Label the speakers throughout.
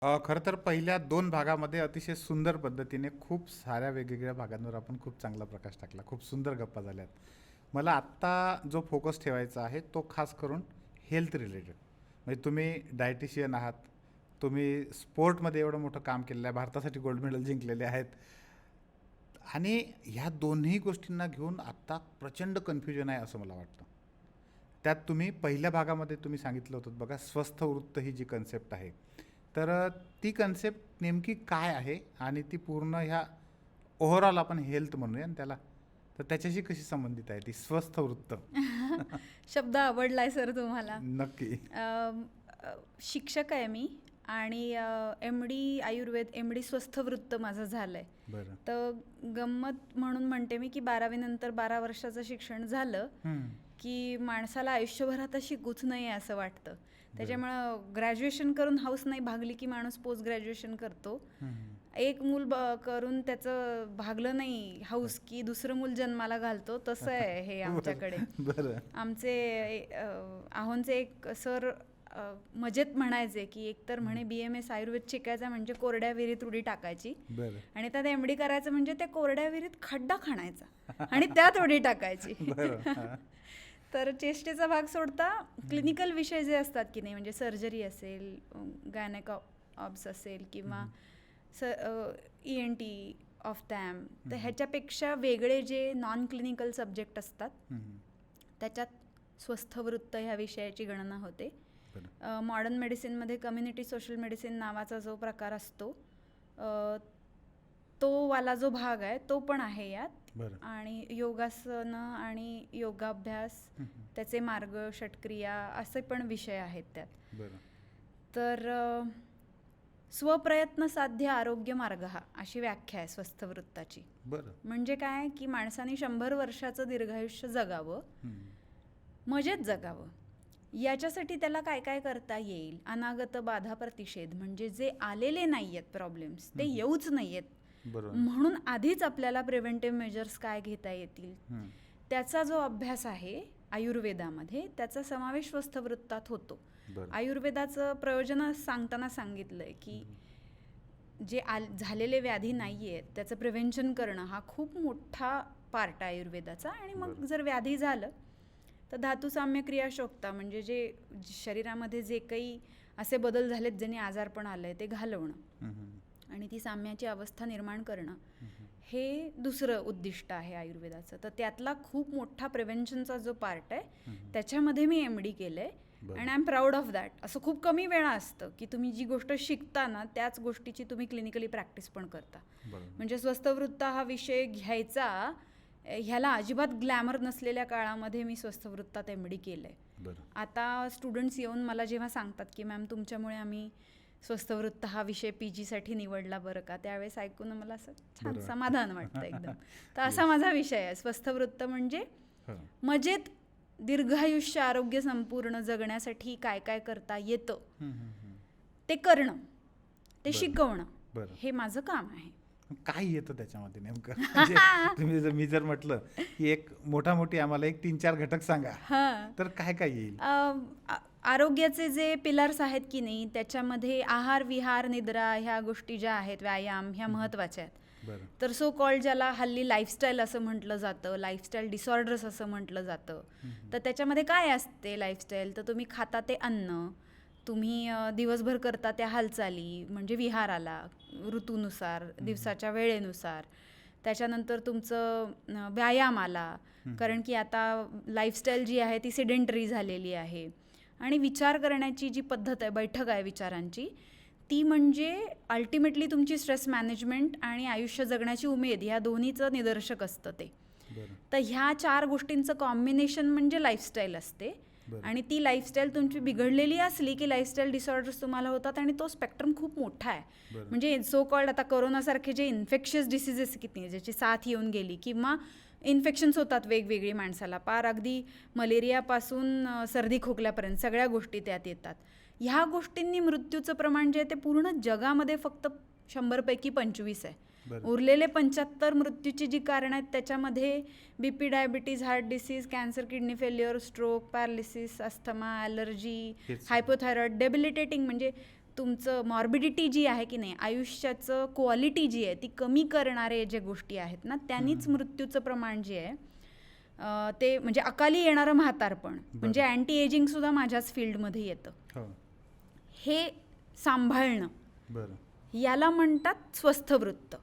Speaker 1: खरं तर पहिल्या 2 भागामध्ये अतिशय सुंदर पद्धतीने खूप साऱ्या वेगवेगळ्या भागांवर आपण खूप चांगला प्रकाश टाकला. खूप सुंदर गप्पा झाल्यात. मला आत्ता जो फोकस ठेवायचा आहे तो खास करून हेल्थ रिलेटेड. म्हणजे तुम्ही डायटिशियन आहात. तुम्ही स्पोर्टमध्ये एवढं मोठं काम केलेलं आहे. भारतासाठी गोल्ड मेडल जिंकलेले आहेत. आणि ह्या दोन्ही गोष्टींना घेऊन आत्ता प्रचंड कन्फ्युजन आहे असं मला वाटतं. त्यात तुम्ही पहिल्या भागामध्ये तुम्ही सांगितलं होतं बघा, स्वस्थ वृत्त ही जी कन्सेप्ट आहे, तर ती कन्सेप्ट नेमकी काय आहे आणि ती पूर्ण ह्या ओव्हरऑल आपण हेल्थ म्हणूया ना त्याला, तर त्याच्याशी कशी संबंधित आहे ती स्वस्थ वृत्त?
Speaker 2: शब्द आवडलाय सर तुम्हाला.
Speaker 1: नक्की.
Speaker 2: अम, शिक्षक आहे मी आणि MD आयुर्वेद, MD स्वस्थ वृत्त माझं झालंय.
Speaker 1: बरं.
Speaker 2: तर गंमत म्हणून म्हणते मी की 12वी नंतर 12 वर्षाचं शिक्षण झालं की माणसाला आयुष्यभरात शिकूच नाही असं वाटतं. त्याच्यामुळं ग्रॅज्युएशन करून हाऊस नाही भागली की माणूस पोस्ट ग्रॅज्युएशन करतो. एक मूल करून त्याचं भागलं नाही हाऊस की दुसरं मूल जन्माला घालतो. तसं आहे हे आमच्याकडे.
Speaker 1: बरं.
Speaker 2: आमचे आहोंचे एक सर मजेत म्हणायचे की एकतर म्हणे BMS आयुर्वेद शिकायचा म्हणजे कोरड्या विहिरीत उडी टाकायची
Speaker 1: बरं.
Speaker 2: आणि त्यात MD करायचं म्हणजे त्या कोरड्या विहिरीत खड्डा खणायचा आणि त्यात उडी टाकायची.
Speaker 1: बरं.
Speaker 2: तर चेष्टेचा भाग सोडता क्लिनिकल विषय जे असतात की नाही, म्हणजे सर्जरी असेल, गायनेक ऑब्स असेल किंवा ENT ऑफ्थॅम, तर ह्याच्यापेक्षा वेगळे जे नॉन क्लिनिकल सब्जेक्ट असतात त्याच्यात स्वस्थ वृत्त ह्या विषयाची गणना होते. मॉडर्न मेडिसिनमध्ये कम्युनिटी सोशल मेडिसिन नावाचा जो प्रकार असतो तो वाला जो भाग आहे तो पण आहे यात. आणि योगासनं आणि योगाभ्यास, त्याचे मार्ग, षटक्रिया असे पण विषय आहेत त्यात. तर स्वप्रयत्न साध्य आरोग्य मार्ग हा अशी व्याख्या आहे स्वस्थ वृत्ताची. म्हणजे काय की माणसाने 100 वर्षाचं दीर्घायुष्य जगावं, मजेत जगावं. याच्यासाठी त्याला काय काय करता येईल, अनागत बाधा प्रतिषेध, म्हणजे जे आलेले नाही आहेत प्रॉब्लेम्स ते येऊच नाही आहेत म्हणून आधीच आपल्याला प्रिव्हेंटिव्ह मेजर्स काय घेता येतील त्याचा जो अभ्यास आहे आयुर्वेदामध्ये, त्याचा समावेश स्वस्थ वृत्तात होतो. आयुर्वेदाचं प्रयोजन सांगताना सांगितलंय की जे झालेले व्याधी नाही आहेत त्याचं प्रिव्हेन्शन करणं हा खूप मोठा पार्ट आहे आयुर्वेदाचा. आणि मग जर व्याधी झालं तर धातुसाम्य क्रियाशोक्ता, म्हणजे जे शरीरामध्ये जे काही असे बदल झालेत ज्यांनी आजारपण आलंय ते घालवणं आणि ती साम्याची अवस्था निर्माण करणं, हे दुसरं उद्दिष्ट आहे आयुर्वेदाचं. तर त्यातला खूप मोठा प्रिव्हेन्शनचा जो पार्ट आहे त्याच्यामध्ये मी MD केलंय and I am proud of that. असं खूप कमी वेळा असतं की तुम्ही जी गोष्ट शिकता ना त्याच गोष्टीची तुम्ही क्लिनिकली प्रॅक्टिस पण करता. म्हणजे स्वस्थ वृत्त हा विषय घ्यायचा, ह्याला अजिबात ग्लॅमर नसलेल्या काळामध्ये मी स्वस्थ वृत्तात MD केलंय. आता स्टुडंट्स येऊन मला जेव्हा सांगतात की मॅम तुमच्यामुळे आम्ही स्वस्थ वृत्त हा विषय PG साठी निवडला बरं का, त्यावेळेस ऐकून मला असं छान समाधान वाटतं एकदम. तर असा माझा विषय आहे स्वस्थ वृत्त, म्हणजे मजेत दीर्घायुष्य आरोग्य संपूर्ण जगण्यासाठी काय काय करता येतं ते करणं, ते शिकवणं, हे माझं काम आहे.
Speaker 1: काय येतं त्याच्यामध्ये नेमकं? तुम्ही मी जर म्हटलं की एक मोठी आम्हाला एक 3-4 घटक सांगा, तर काय काय येईल?
Speaker 2: आरोग्याचे जे पिलर्स आहेत की नाही त्याच्यामध्ये आहार, विहार, निद्रा ह्या गोष्टी ज्या आहेत, व्यायाम, ह्या महत्त्वाच्या आहेत. तर सो कॉल्ड ज्याला हल्ली लाईफस्टाईल असं म्हटलं जातं, लाईफस्टाईल डिसऑर्डर्स असं म्हटलं जातं. तर त्याच्यामध्ये काय असते लाईफस्टाईल, तर तुम्ही खाता ते अन्न, तुम्ही दिवसभर करता त्या हालचाली म्हणजे विहाराला, ऋतूनुसार, दिवसाच्या वेळेनुसार, त्याच्यानंतर तुमचं व्यायाम आला, कारण की आता लाईफस्टाईल जी आहे ती सेडेंटरी झालेली आहे. आणि विचार करण्याची जी पद्धत आहे, बैठक आहे विचारांची, ती म्हणजे अल्टिमेटली तुमची स्ट्रेस मॅनेजमेंट आणि आयुष्य जगण्याची उमेद ह्या दोन्हीचं निदर्शक असतं ते. तर ह्या 4 गोष्टींचं कॉम्बिनेशन म्हणजे लाईफस्टाईल असते. आणि ती लाईफस्टाईल तुमची बिघडलेली असली की लाईफस्टाईल डिसऑर्डर्स तुम्हाला होतात आणि तो स्पेक्ट्रम खूप मोठा आहे. म्हणजे सो कॉल्ड आता कोरोनासारखे जे इन्फेक्शियस डिसीजेस किती ज्याची साथ येऊन गेली किंवा इन्फेक्शन्स होतात वेगवेगळी माणसाला, पार अगदी मलेरियापासून सर्दी खोकल्यापर्यंत सगळ्या गोष्टी त्यात येतात. ह्या गोष्टींनी मृत्यूचं प्रमाण जे आहे ते पूर्ण जगामध्ये फक्त 100 पैकी 25 आहे. उरलेले 75 मृत्यूची जी कारणं आहेत त्याच्यामध्ये BP, diabetes, heart disease, cancer, kidney failure, stroke, paralysis, asthma, allergy, hypothyroid, debilitating, म्हणजे तुमचं मॉर्बिडिटी जी आहे की नाही, आयुष्याचं क्वालिटी जी आहे ती कमी करणारे जे गोष्टी आहेत ना, त्यांनीच मृत्यूचं प्रमाण जे आहे ते म्हणजे अकाली येणारं म्हातारपण, म्हणजे अँटी एजिंग सुद्धा माझ्याच फील्डमध्ये येतं. हे सांभाळणं, याला म्हणतात स्वस्थ वृत्त.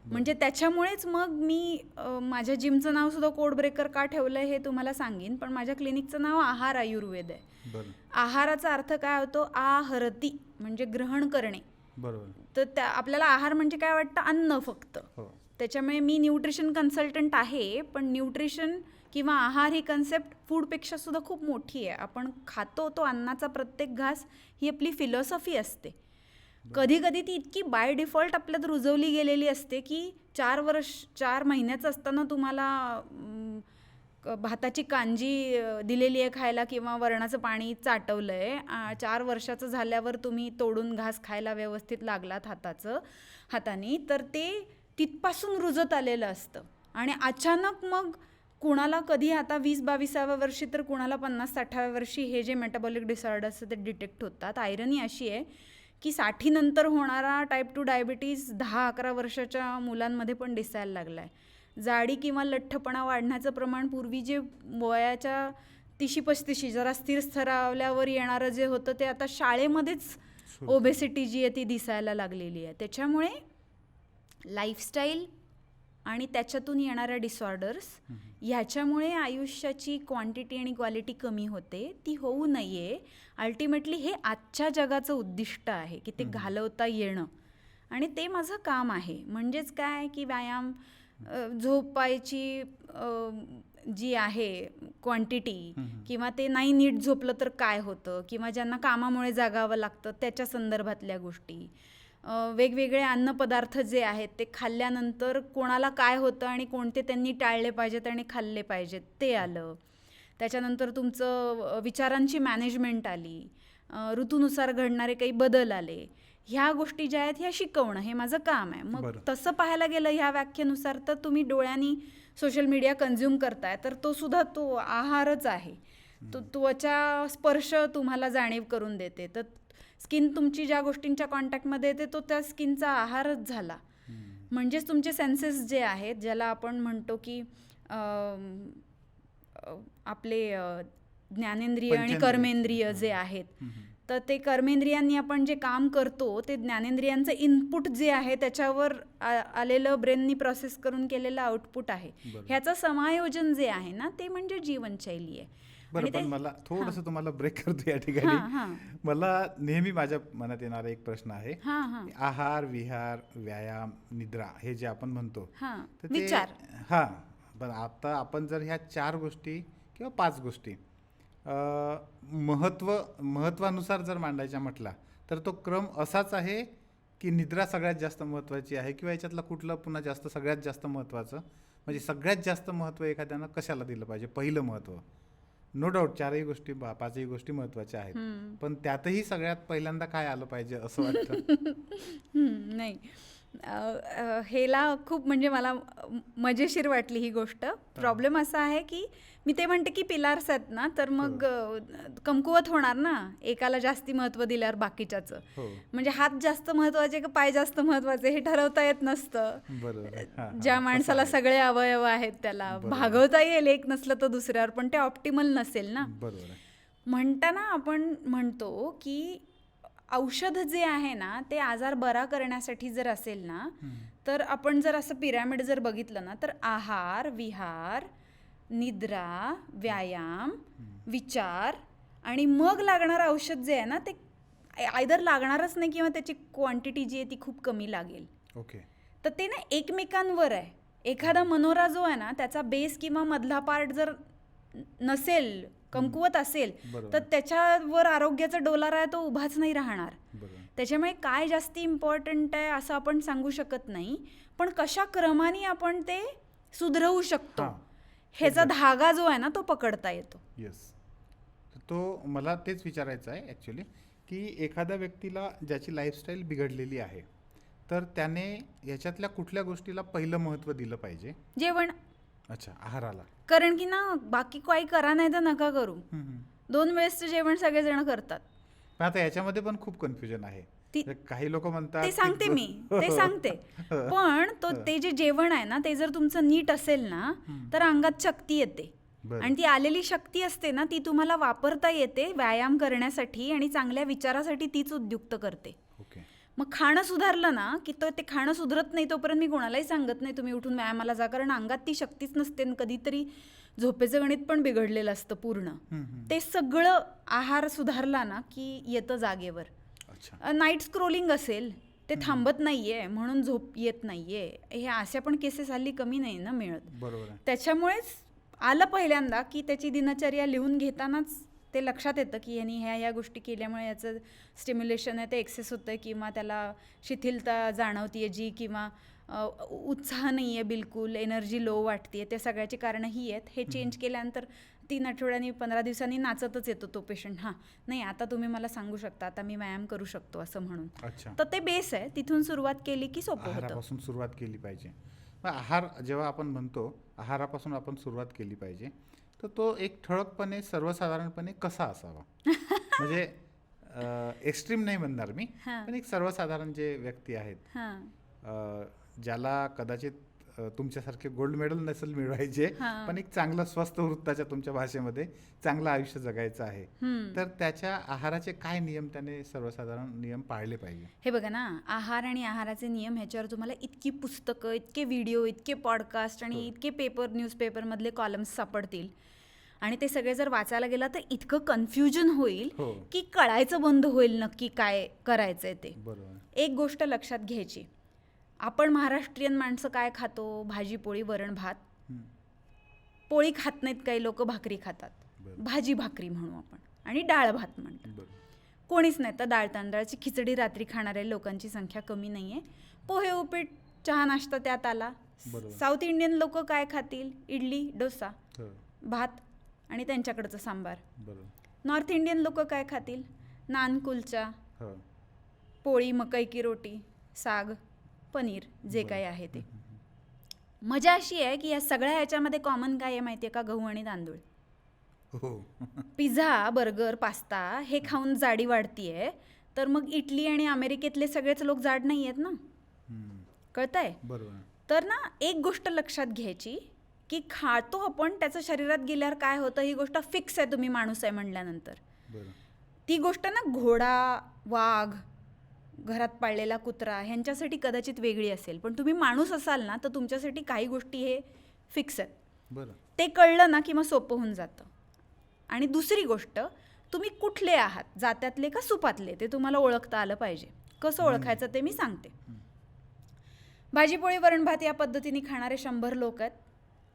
Speaker 2: म्हणजे त्याच्यामुळेच मग मी माझ्या जिमचं नाव सुद्धा कोड ब्रेकर का ठेवलं हे तुम्हाला सांगेन, पण माझ्या क्लिनिकचं नाव आहार आयुर्वेद आहे. आहाराचा अर्थ काय होतो? आहरती म्हणजे ग्रहण करणे. तर आपल्याला आहार म्हणजे काय वाटतं? अन्न फक्त. त्याच्यामुळे मी न्यूट्रिशन कन्सल्टंट आहे, पण न्यूट्रिशन किंवा आहार ही कन्सेप्ट फूडपेक्षा सुद्धा खूप मोठी आहे. आपण खातो तो अन्नाचा प्रत्येक घास ही आपली फिलॉसॉफी असते. कधी कधी ती इतकी बाय डिफॉल्ट आपल्यात रुजवली गेलेली असते की 4 महिन्याचं असताना तुम्हाला भाताची कांजी दिलेली आहे खायला किंवा वरणाचं पाणी चाटवलं आहे. 4 वर्षाचं झाल्यावर तुम्ही तोडून घास खायला व्यवस्थित लागलात हाताने, तर ते तिथपासून रुजत आलेलं असतं. आणि अचानक मग कुणाला कधी आता 20-22व्या वर्षी तर कुणाला 50-60व्या वर्षी हे जे मेटाबॉलिक डिसऑर्डर्स ते डिटेक्ट होतात. आयरनी अशी आहे की 60 नंतर होणारा टाईप 2 डायबिटीज 10-11 वर्षाच्या मुलांमध्ये पण दिसायला लागला आहे. जाडी किंवा लठ्ठपणा वाढण्याचं प्रमाण पूर्वी जे वयाच्या 30-35 जरा स्थिर स्तरावल्यावर येणारं जे होतं ते आता शाळेमध्येच ओबेसिटी जी आहे ती दिसायला लागलेली आहे. त्याच्यामुळे लाईफस्टाईल आणि त्याच्यातून येणाऱ्या डिसऑर्डर्स ह्याच्यामुळे आयुष्याची क्वांटिटी आणि क्वालिटी कमी होते. ती होऊ नये. अल्टिमेटली हे आजच्या जगाचं उद्दिष्ट आहे की ते घालवता येणं, आणि ते माझं काम आहे. म्हणजेच काय की व्यायाम, झोपायची जी आहे क्वांटिटी, किंवा ते नाही नीट झोपलं तर काय होतं, किंवा ज्यांना कामामुळे जागावं लागतं त्याच्या संदर्भातल्या गोष्टी, वेगवेगळे अन्नपदार्थ जे आहेत ते खाल्ल्यानंतर कोणाला काय होतं आणि कोणते त्यांनी टाळले पाहिजेत आणि खाल्ले पाहिजेत ते आलं. त्याच्यानंतर तुमचं विचारांची मॅनेजमेंट आली, ऋतूनुसार घडणारे काही बदल आले. ह्या गोष्टी ज्या आहेत ह्या शिकवणं हे माझं काम आहे. मग तसं पाहायला गेलं ह्या व्याख्येनुसार तर तुम्ही डोळ्यांनी सोशल मीडिया कन्झ्युम करताय तर तो सुद्धा तो आहारच आहे. तो त्वचा स्पर्श तुम्हाला जाणीव करून देते, तर स्किन तुमची ज्या गोष्टींच्या कॉन्टॅक्टमध्ये येते तो त्या स्किनचा आहारच झाला. म्हणजेच तुमचे सेन्सेस जे आहेत, ज्याला आपण म्हणतो की आपले ज्ञानेंद्रिय आणि कर्मेंद्रिय जे आहेत, तर ते कर्मेंद्रियांनी आपण जे काम करतो ते ज्ञानेंद्रियांचं इनपुट जे आहे त्याच्यावर आलेलं ब्रेननी प्रोसेस करून केलेलं आउटपुट आहे. ह्याचं समायोजन जे आहे ना ते म्हणजे जीवनशैली आहे.
Speaker 1: बरं, पण मला थोडंसं तुम्हाला ब्रेक करतो या ठिकाणी. मला नेहमी माझ्या मनात येणारा एक प्रश्न आहे, आहार, विहार, व्यायाम, निद्रा हे जे आपण म्हणतो
Speaker 2: विचार.
Speaker 1: पण आता आपण जर ह्या 4 गोष्टी किंवा 5 गोष्टी महत्वानुसार जर मांडायच्या म्हटला तर तो क्रम असाच आहे की निद्रा सगळ्यात जास्त महत्त्वाची आहे, किंवा याच्यातला कुठलं पुन्हा जास्त सगळ्यात जास्त महत्त्वाचं, म्हणजे सगळ्यात जास्त महत्त्व एखाद्यानं कशाला दिलं पाहिजे? पहिलं महत्त्व, नो डाऊट 4ही गोष्टी 5ही गोष्टी महत्त्वाच्या आहेत, पण त्यातही सगळ्यात पहिल्यांदा काय आलं पाहिजे असं वाटतं?
Speaker 2: नाही, हेला खूप म्हणजे मला मजेशीर वाटली ही गोष्ट. प्रॉब्लेम असा आहे की मी ते म्हणते की पिलार्स आहेत ना, तर मग कमकुवत होणार ना एकाला जास्ती महत्त्व दिल्यावर बाकीच्याचं. म्हणजे हात जास्त महत्त्वाचे का पाय जास्त महत्त्वाचे हे ठरवता येत नसतं. ज्या माणसाला सगळे अवयव आहेत त्याला भागवता येईल एक नसलं तर दुसऱ्यावर, पण ते ऑप्टिमल नसेल ना. म्हणताना आपण म्हणतो की औषध जे आहे ना ते आजार बरा करण्यासाठी जर असेल ना, तर आपण जर असं पिरॅमिड जर बघितलं ना, तर आहार, विहार, निद्रा, व्यायाम, विचार आणि मग लागणारं औषध जे आहे ना ते आयदर लागणारच नाही किंवा त्याची क्वांटिटी जी आहे ती खूप कमी लागेल. तर ते ना एकमेकांवर आहे. एखादा मनोरा जो आहे ना त्याचा बेस किंवा मधला पार्ट जर नसेल, कमकुवत असेल, तर त्याच्यावर आरोग्याचा डोलारा आहे तो उभाच नाही राहणार. त्याच्यामुळे काय जास्ती इम्पॉर्टंट आहे असं आपण सांगू शकत नाही, पण कशा क्रमाने आपण ते सुधरवू शकतो ह्याचा धागा जो आहे ना तो पकडता येतो.
Speaker 1: तो मला तेच विचारायचं आहे ॲक्च्युली, की एखाद्या व्यक्तीला ज्याची लाईफस्टाईल बिघडलेली आहे तर त्याने याच्यातल्या कुठल्या गोष्टीला पहिलं महत्त्व दिलं पाहिजे?
Speaker 2: जेवण.
Speaker 1: अच्छा, आहाराला.
Speaker 2: कारण की ना बाकी काही करा नाही तर नका करू, 2 वेळेसचं जेवण सगळेजण करतात.
Speaker 1: पण आता याच्यामध्ये पण खूप कन्फ्युजन आहे. काही लोक म्हणतात
Speaker 2: ते सांगते मी, ते सांगते. पण ते जे जेवण आहे ना ते जर तुमचं नीट असेल ना तर अंगात शक्ती येते. आणि ती आलेली शक्ती असते ना ती तुम्हाला वापरता येते व्यायाम करण्यासाठी आणि चांगल्या विचारासाठी तीच उद्युक्त करते. मग खाणं सुधारलं ना की ते खाणं सुधरत नाही तोपर्यंत मी कोणालाही सांगत नाही तुम्ही उठून व्यायामाला जा, कारण अंगात ती शक्तीच नसते. कधीतरी झोपेचं गणित पण बिघडलेलं असतं पूर्ण. ते सगळं आहार सुधारला ना की येतं जागेवर. नाईट स्क्रोलिंग असेल ते थांबत नाहीये म्हणून झोप येत नाहीये, हे अशा पण केसेस हल्ली कमी नाही ना मिळत. त्याच्यामुळेच आलं पहिल्यांदा की त्याची दिनचर्या लिहून घेतानाच ते लक्षात येतं की यांनी ह्या गोष्टी केल्यामुळे याचं स्टिम्युलेशन आहे ते एक्सेस होतं आहे, किंवा त्याला शिथिलता जाणवतीये जी, किंवा उत्साह नाही आहे बिलकुल, एनर्जी लो वाटते. त्या सगळ्याची कारणं ही आहेत. हे चेंज केल्यानंतर 3 आठवड्यांनी 15 दिवसांनी नाचतच येतो तो पेशंट. हां नाही आता तुम्ही मला सांगू शकता, आता मी व्यायाम करू शकतो असं म्हणून. तर ते बेस आहे, तिथून सुरुवात केली की सोपं होतं.
Speaker 1: आहारापासून सुरुवात केली पाहिजे. आहार जेव्हा आपण म्हणतो आहारापासून आपण सुरुवात केली पाहिजे तर तो एक ठळकपणे सर्वसाधारणपणे कसा असावा? म्हणजे एक्स्ट्रीम नाही म्हणणार मी, पण एक सर्वसाधारण जे व्यक्ती आहेत ज्याला कदाचित तुमच्यासारखे गोल्ड मेडल नसेल मिळवायचे पण एक चांगलं स्वस्थ वृत्ताच्या तुमच्या भाषेमध्ये चांगलं आयुष्य जगायचं आहे, तर त्याच्या आहाराचे काय नियम त्याने सर्वसाधारण नियम पाळले पाहिजे?
Speaker 2: हे बघा ना, आहार आणि आहाराचे नियम ह्याच्यावर तुम्हाला इतकी पुस्तकं, इतके व्हिडिओ, इतके पॉडकास्ट आणि इतके न्यूजपेपर मधले कॉलम्स सापडतील आणि ते सगळे जर वाचायला गेला तर इतकं कन्फ्युजन होईल की कळायचं बंद होईल नक्की काय करायचंय ते. एक गोष्ट लक्षात घ्यायची, आपण महाराष्ट्रीयन माणसं काय खातो? भाजी पोळी वरण भात. पोळी खात नाहीत काही लोक, भाकरी खातात. भाजी भाकरी म्हणू आपण आणि डाळ भात म्हणतात. कोणीच नाही तर डाळ तांदळाची खिचडी रात्री खाणाऱ्या लोकांची संख्या कमी नाहीये. पोहे उपीट चहा नाश्ता त्यात आला. साऊथ इंडियन लोक काय खातील? इडली डोसा भात आणि त्यांच्याकडचं सांबार. नॉर्थ इंडियन लोक काय खातील? नान कुलचा, पोळी मकई की रोटी, साग, पनीर, जे काही आहे ते. मजा अशी आहे की या सगळ्या ह्याच्यामध्ये कॉमन काय आहे माहितीये का? गहू आणि तांदूळ. पिझ्झा, बर्गर, पास्ता हे खाऊन जाडी वाढतीये, तर मग इटली आणि अमेरिकेतले सगळेच लोक जाड नाही आहेत ना. कळतंय? तर ना एक गोष्ट लक्षात घ्यायची की खातो आपण, त्याचं शरीरात गेल्यावर काय होतं ही गोष्ट फिक्स आहे. तुम्ही माणूस आहे म्हणल्यानंतर ती गोष्ट ना घोडा, वाघ, घरात पाळलेला कुत्रा ह्यांच्यासाठी कदाचित वेगळी असेल, पण तुम्ही माणूस असाल ना तर तुमच्यासाठी काही गोष्टी हे फिक्स आहेत. ते कळलं ना की मग सोपं होऊन जातं. आणि दुसरी गोष्ट, तुम्ही कुठले आहात, जात्यातले का सुपातले, ते तुम्हाला ओळखता आलं पाहिजे. कसं ओळखायचं ते मी सांगते. भाजीपोळी वरण भात या पद्धतीने खाणारे 100 लोक आहेत.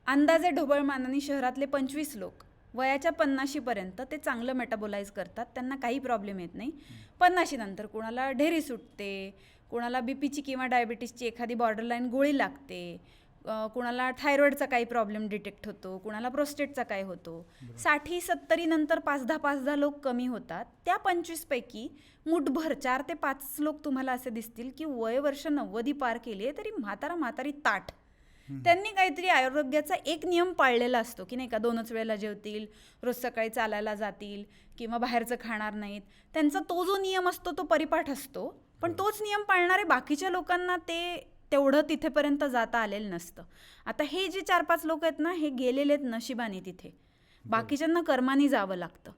Speaker 2: अंदाजे ढोबळमानाने शहरातले 25 लोक वयाच्या 50 पर्यंत ते चांगलं मेटाबोलाइज करतात, त्यांना काही प्रॉब्लेम येत नाही. 50 नंतर कुणाला ढेरी सुटते, कुणाला बीपीची किंवा डायबिटीसची एखादी बॉर्डरलाईन गोळी लागते, कुणाला थायरॉइडचा काही प्रॉब्लेम डिटेक्ट होतो, कुणाला प्रोस्टेटचा काय होतो. 60-70 नंतर 5-10 लोक कमी होतात. त्या 25 पैकी मुठभर 4 ते 5 लोक तुम्हाला असे दिसतील की वय वर्ष 90 पार केली तरी म्हातारी ताठ. त्यांनी काहीतरी आरोग्याचा एक नियम पाळलेला असतो की नाही का, 2च वेळेला जेवतील, रोज सकाळी चालायला जातील किंवा बाहेरचं खाणार नाहीत. त्यांचा तो जो नियम असतो तो परिपाठ असतो, पण तोच नियम पाळणारे बाकीच्या लोकांना ते तेवढं तिथेपर्यंत जाता आलेलं नसतं. आता हे जे 4-5 लोक आहेत ना, हे गेलेले आहेत नशिबाने तिथे, बाकीच्यांना कर्माने जावं लागतं.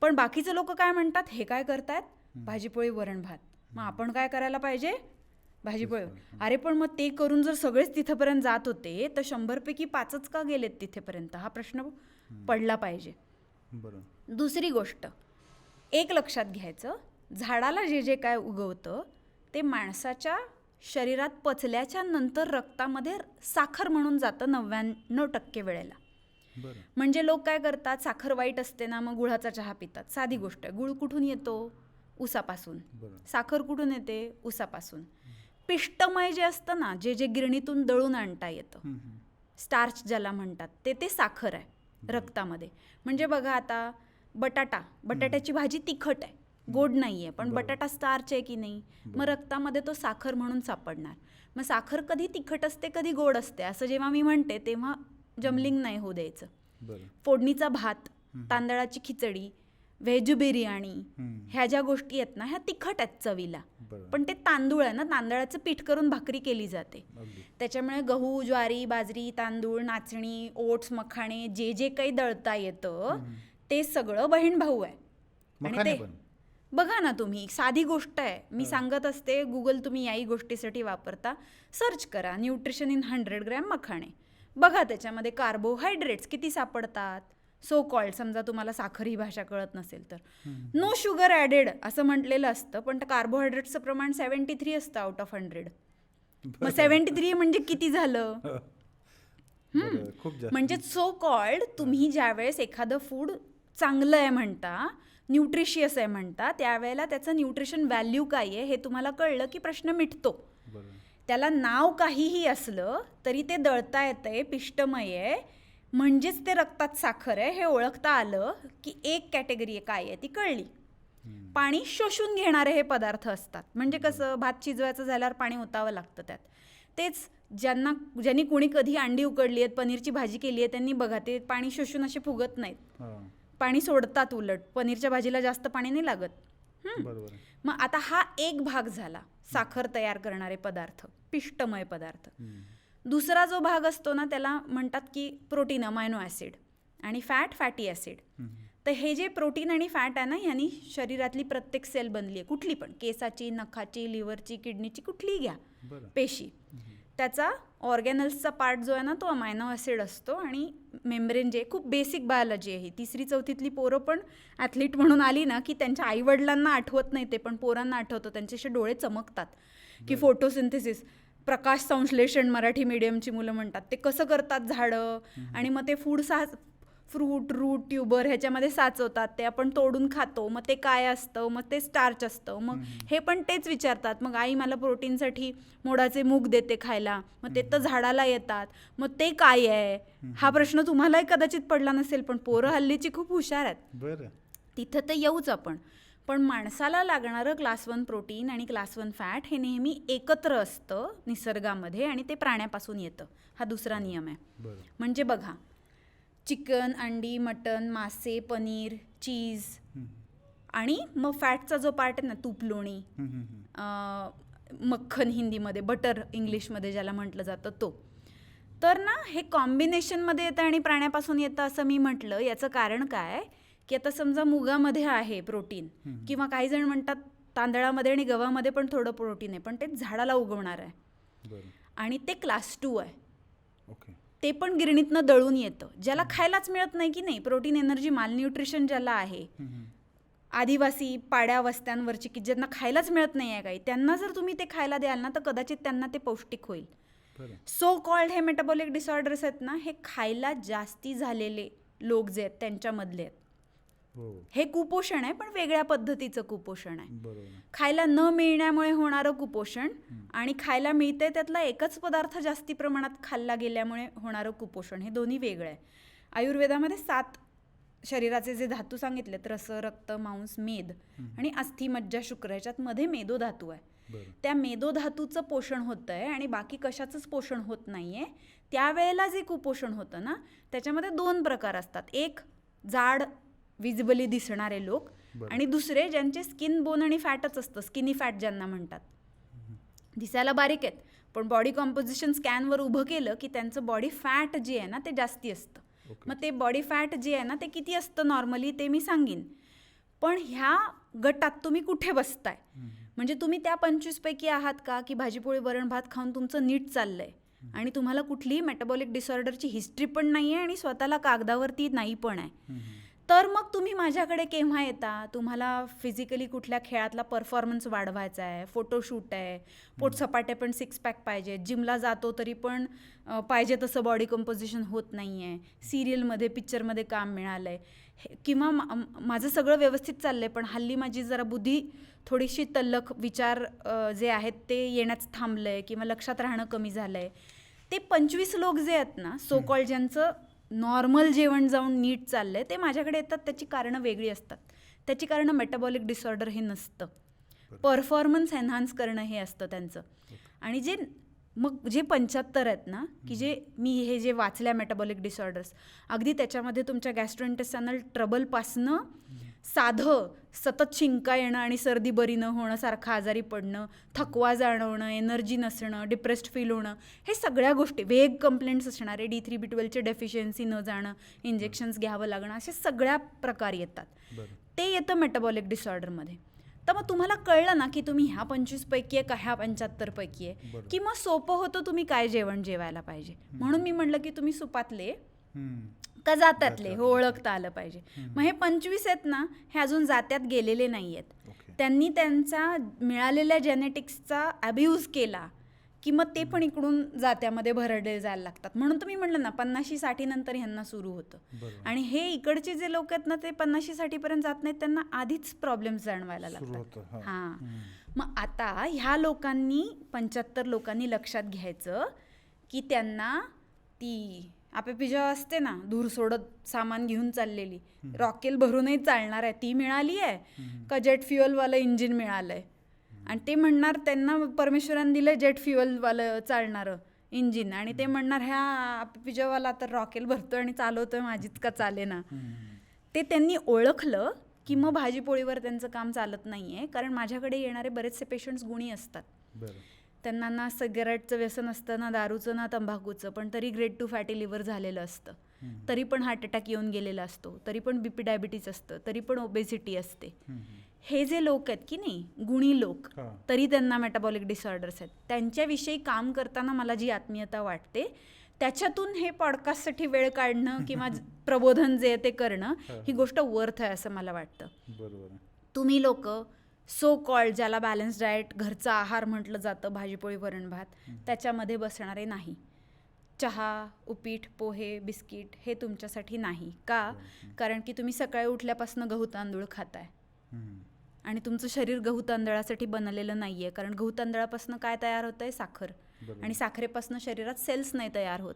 Speaker 2: पण बाकीचे लोक काय म्हणतात, हे काय करतायत? भाजीपोळी वरण भात. मग आपण काय करायला पाहिजे? भाजीपोळी. अरे पण मग ते करून जर सगळेच तिथेपर्यंत जात होते तर 100 पैकी 5च का गेलेत तिथेपर्यंत? हा प्रश्न पडला पाहिजे. दुसरी गोष्ट एक लक्षात घ्यायचं, झाडाला जे जे काय उगवतं ते माणसाच्या शरीरात पचल्याच्या नंतर रक्तामध्ये साखर म्हणून जातं 99% वेळेला. म्हणजे लोक काय करतात, साखर वाईट असते ना मग गुळाचा चहा पितात. साधी गोष्ट आहे. गुळ कुठून येतो? ऊसापासून. साखर कुठून येते? ऊसापासून. पिष्टमय जे असतं ना, जे जे गिरणीतून दळून आणता येतं, स्टार्च ज्याला म्हणतात, ते साखर आहे रक्तामध्ये. म्हणजे बघा आता बटाट्याची भाजी तिखट आहे, गोड नाही आहे, पण बटाटा स्टार्च आहे की नाही, मग रक्तामध्ये तो साखर म्हणून सापडणार. मग साखर कधी तिखट असते कधी गोड असते असं जेव्हा मी म्हणते तेव्हा जमलिंग नाही होऊ द्यायचं. फोडणीचा भात, तांदळाची खिचडी, व्हेज बिर्याणी, ह्या ज्या गोष्टी आहेत ना ह्या तिखट आहेत चवीला, पण ते तांदूळ आहे ना, तांदळाचं पीठ करून भाकरी केली जाते. त्याच्यामुळे गहू, ज्वारी, बाजरी, तांदूळ, नाचणी, ओट्स, मखाणे जे जे काही दळता येतं ते सगळं बहीण भाऊ आहे. आणि ते बघा ना तुम्ही, साधी गोष्ट आहे, मी सांगत असते, गुगल तुम्ही याही गोष्टीसाठी वापरता, सर्च करा न्यूट्रिशन इन 100 ग्रॅम मखाणे, बघा त्याच्यामध्ये कार्बोहायड्रेट्स किती सापडतात. सो कॉल्ड, समजा तुम्हाला साखर ही भाषा कळत नसेल तर नो शुगर ॲडेड असं म्हटलेलं असतं, पण कार्बोहायड्रेट्सचं प्रमाण 73 असतं आउट ऑफ 100. मग 73 म्हणजे किती झालं? म्हणजे सो कॉल्ड तुम्ही ज्यावेळेस एखादं फूड चांगलं आहे म्हणता, न्यूट्रिशियस आहे म्हणता, त्यावेळेला त्याचं न्यूट्रिशन व्हॅल्यू काय आहे हे तुम्हाला कळलं की प्रश्न मिटतो. त्याला नाव काहीही असलं तरी ते दळता येतंय, पिष्टमय आहे, म्हणजेच ते रक्तात साखर आहे हे ओळखता आलं की एक कॅटेगरी काय आहे ती कळली. पाणी शोषून घेणारे हे पदार्थ असतात. म्हणजे कसं, भात शिजवायचं झाल्यावर पाणी ओतावं लागतं त्यात. तेच ज्यांनी कुणी कधी अंडी उकडली आहेत, पनीरची भाजी केली आहे, त्यांनी बघा ते पाणी शोषून असे फुगत नाहीत, पाणी सोडतात. उलट पनीरच्या भाजीला जास्त पाणी नाही लागत. मग आता हा एक भाग झाला साखर तयार करणारे पदार्थ, पिष्टमय पदार्थ. दुसरा जो भाग असतो ना त्याला म्हणतात की प्रोटीन, अमायनो ॲसिड, आणि फॅट, फॅटी ॲसिड. तर हे जे प्रोटीन आणि फॅट आहे ना, ह्यांनी शरीरातली प्रत्येक सेल बनली आहे, कुठली पण, केसाची, नखाची, लिव्हरची, किडनीची, कुठलीही घ्या, पेशी, त्याचा ऑर्गॅनल्सचा पार्ट जो आहे ना तो अमायनो ॲसिड असतो. आणि मेम्ब्रेन जे खूप बेसिक बायोलॉजी आहे, 3री 4थीतली पोरं पण ॲथलीट म्हणून आली ना की त्यांच्या आईवडिलांना आठवत नाही ते, पण पोरांना आठवतं, त्यांचे असे डोळे चमकतात की फोटोसिंथेसिस, प्रकाश संश्लेषण मराठी मीडियमची मुलं म्हणतात, ते कसं करतात झाडं, आणि मग ते फ्रूट, रूट, ट्यूबर ह्याच्यामध्ये साचवतात, ते आपण तोडून खातो, मग ते काय असतं, मग ते स्टार्च असतं, मग हे पण तेच विचारतात, मग आई मला प्रोटीनसाठी मोडाचे मूग देते खायला, मग ते तर झाडाला येतात, मग ते काय आहे, हा प्रश्न तुम्हालाही कदाचित पडला नसेल, पण पोरं हल्लीची खूप हुशार आहेत. तिथं तर येऊच आपण. पण माणसाला लागणारं क्लास 1 प्रोटीन आणि क्लास 1 फॅट हे नेहमी एकत्र असतं निसर्गामध्ये, आणि ते प्राण्यापासून येतं. हा दुसरा नियम आहे. म्हणजे बघा, चिकन, अंडी, मटन, मासे, पनीर, चीज, आणि मग फॅटचा जो पार्ट आहे ना, तूप, लोणी, मक्खन हिंदीमध्ये, बटर इंग्लिशमध्ये ज्याला म्हटलं जातं तो. तर ना हे कॉम्बिनेशनमध्ये येतं आणि प्राण्यापासून येतं असं मी म्हटलं. याचं कारण काय की आता समजा मुगामध्ये आहे प्रोटीन, किंवा काही जण म्हणतात तांदळामध्ये आणि गव्हामध्ये पण थोडं प्रोटीन आहे, पण ते झाडाला उगवणार आहे आणि ते क्लास 2 आहे. ते पण गिरणीतनं दळून येतं, ज्याला खायलाच मिळत नाही की नाही. प्रोटीन, एनर्जी, मालन्यूट्रिशन ज्याला आहे, आदिवासी पाड्या वस्त्यांवरची की ज्यांना खायलाच मिळत नाही आहे काही, त्यांना जर तुम्ही ते खायला द्याल ना तर कदाचित त्यांना ते पौष्टिक होईल. सो कॉल्ड हे मेटाबॉलिक डिसऑर्डर्स आहेत ना, हे खायला जास्ती झालेले लोक जे आहेत त्यांच्यामधले आहेत. हे कुपोषण आहे, पण वेगळ्या पद्धतीचं कुपोषण आहे. खायला न मिळण्यामुळे होणारं कुपोषण आणि खायला मिळतंय त्यातला एकच पदार्थ जास्ती प्रमाणात खाल्ला गेल्यामुळे होणारं कुपोषण, हे दोन्ही वेगळं आहे. आयुर्वेदामध्ये 7 शरीराचे जे धातू सांगितले, रस, रक्त, मांस, मेद आणि अस्थि, मज्जा, शुक्र, ह्याच्यात मध्ये मेदो धातू आहे. त्या मेदो धातूचं पोषण होतं आहे आणि बाकी कशाचंच पोषण होत नाही आहे. त्यावेळेला जे कुपोषण होतं ना, त्याच्यामध्ये 2 प्रकार असतात. एक, जाड विजिबली दिसणारे लोक, आणि दुसरे ज्यांचे स्किन, बोन आणि फॅटच असतं, स्किनी फॅट ज्यांना म्हणतात. दिसायला बारीक आहेत, पण बॉडी कॉम्पोजिशन स्कॅनवर उभं केलं की त्यांचं बॉडी फॅट जे आहे ना ते जास्ती असतं. मग ते बॉडी फॅट जे आहे ना ते किती असतं नॉर्मली ते मी सांगीन, पण ह्या गटात तुम्ही कुठे बसताय. म्हणजे तुम्ही त्या 25 पैकी आहात का की भाजीपोळी वरण भात खाऊन तुमचं नीट चाललंय आणि तुम्हाला कुठलीही मेटाबॉलिक डिसऑर्डरची हिस्ट्री पण नाही आहे आणि स्वतःला कागदावरती नाही पण आहे. तर मग तुम्ही माझ्याकडे केव्हा येता. तुम्हाला फिजिकली कुठल्या खेळातला परफॉर्मन्स वाढवायचा आहे, फोटोशूट आहे, पोटसपाटे पण 6 पॅक पाहिजे, जिमला जातो तरी पण पाहिजे तसं बॉडी कंपोजिशन होत नाही आहे, सिरियलमध्ये पिक्चरमध्ये काम मिळालं आहे, किंवा माझं सगळं व्यवस्थित चाललं आहे पण हल्ली माझी जरा बुद्धी थोडीशी तल्लख, विचार जे आहेत ते येण्याच थांबलं आहे किंवा लक्षात राहणं कमी झालं आहे. ते 25 लोक जे आहेत ना सो कॉल्ड, ज्यांचं नॉर्मल जेवण जाऊन नीट चाललंय, ते माझ्याकडे येतात. त्याची कारणं वेगळी असतात. त्याची कारणं मेटाबॉलिक डिसऑर्डर हे नसतं, परफॉर्मन्स एन्हान्स करणं हे असतं त्यांचं. आणि जे 75 आहेत ना की जे मी हे जे वाचल्या मेटाबॉलिक डिसऑर्डर्स, अगदी त्याच्यामध्ये तुमच्या गॅस्ट्रोइंटेस्टायनल ट्रबलपासनं साधं सतत शिंका येणं आणि सर्दी बरी न होणं, सारखं आजारी पडणं, थकवा जाणवणं, एनर्जी नसणं, डिप्रेस्ड फील होणं, हे सगळ्या गोष्टी, वेग कंप्लेंट्स असणारे, D3B12चे डेफिशियन्सी न जाणं, इंजेक्शन्स घ्यावं लागणं, असे सगळ्या प्रकार येतात. ते येतं मेटाबॉलिक डिसऑर्डरमध्ये. तर मग तुम्हाला कळलं ना की तुम्ही ह्या 25 पैकी आहे का ह्या 75 पैकी आहे, की मग सोपं होतं तुम्ही काय जेवण जेवायला पाहिजे. म्हणून मी म्हटलं की तुम्ही सुपातले का जात्यातले हो ओळखता आलं पाहिजे. मग हे 25 आहेत ना, हे अजून जात्यात गेलेले नाही आहेत. त्यांनी त्यांचा मिळालेल्या जेनेटिक्सचा अब्यूज केला की मग ते पण इकडून जात्यामध्ये भरडले जायला लागतात. म्हणून तर मी म्हटलं ना 50-60 नंतर ह्यांना सुरू होतं. आणि हे इकडचे जे लोक आहेत ना ते 50-60 पर्यंत जात नाहीत, त्यांना आधीच प्रॉब्लेम्स जाणवायला लागतात. हां, मग आता ह्या लोकांनी 75 लोकांनी लक्षात घ्यायचं की त्यांना ती आपे जेव्हा असते ना धूर सोडत सामान घेऊन चाललेली रॉकेल भरूनही चालणार आहे ती मिळाली आहे का जेट फ्युअलवालं इंजिन मिळालंय, आणि ते म्हणणार त्यांना परमेश्वराने दिलं जेट फ्युअलवालं चालणारं इंजिन, आणि ते म्हणणार ह्या आपे तर रॉकेल भरतोय आणि चालवतोय माझीच का चाले ना. ते त्यांनी ओळखलं की मग भाजीपोळीवर त्यांचं काम चालत नाही आहे. कारण माझ्याकडे येणारे बरेचसे पेशंट्स गुणी असतात. त्यांना ना सिगारेटचं व्यसन असतं, ना दारूचं, ना तंबाखूचं, पण तरी ग्रेड 2 फॅटी लिव्हर झालेलं असतं, तरी पण हार्ट अटॅक येऊन गेलेला असतो, तरी पण BP डायबिटीज असतं, तरी पण ओबेसिटी असते. हे जे लोक आहेत की नाही गुणी लोक, तरी त्यांना मेटाबॉलिक डिसऑर्डर्स आहेत. त्यांच्याविषयी काम करताना मला जी आत्मीयता वाटते त्याच्यातून हे पॉडकास्टसाठी वेळ काढणं किंवा प्रबोधन जे ते करणं ही गोष्ट वर्थ आहे असं मला वाटतं.
Speaker 1: बरोबर.
Speaker 2: तुम्ही लोक सो कॉल्ड ज्याला बॅलन्स डाएट घरचा आहार म्हटलं जातं, भाजीपोळी वरण भात, त्याच्यामध्ये बसणारे नाही. चहा, उपीट, पोहे, बिस्किट हे तुमच्यासाठी नाही. का? कारण की तुम्ही सकाळी उठल्यापासून गहू तांदूळ खाताय आणि तुमचं शरीर गहू तांदळासाठी बनलेलं नाही आहे. कारण गहू तांदळापासून काय तयार होतं आहे? साखर. आणि साखरेपासून शरीरात सेल्स नाही तयार होत.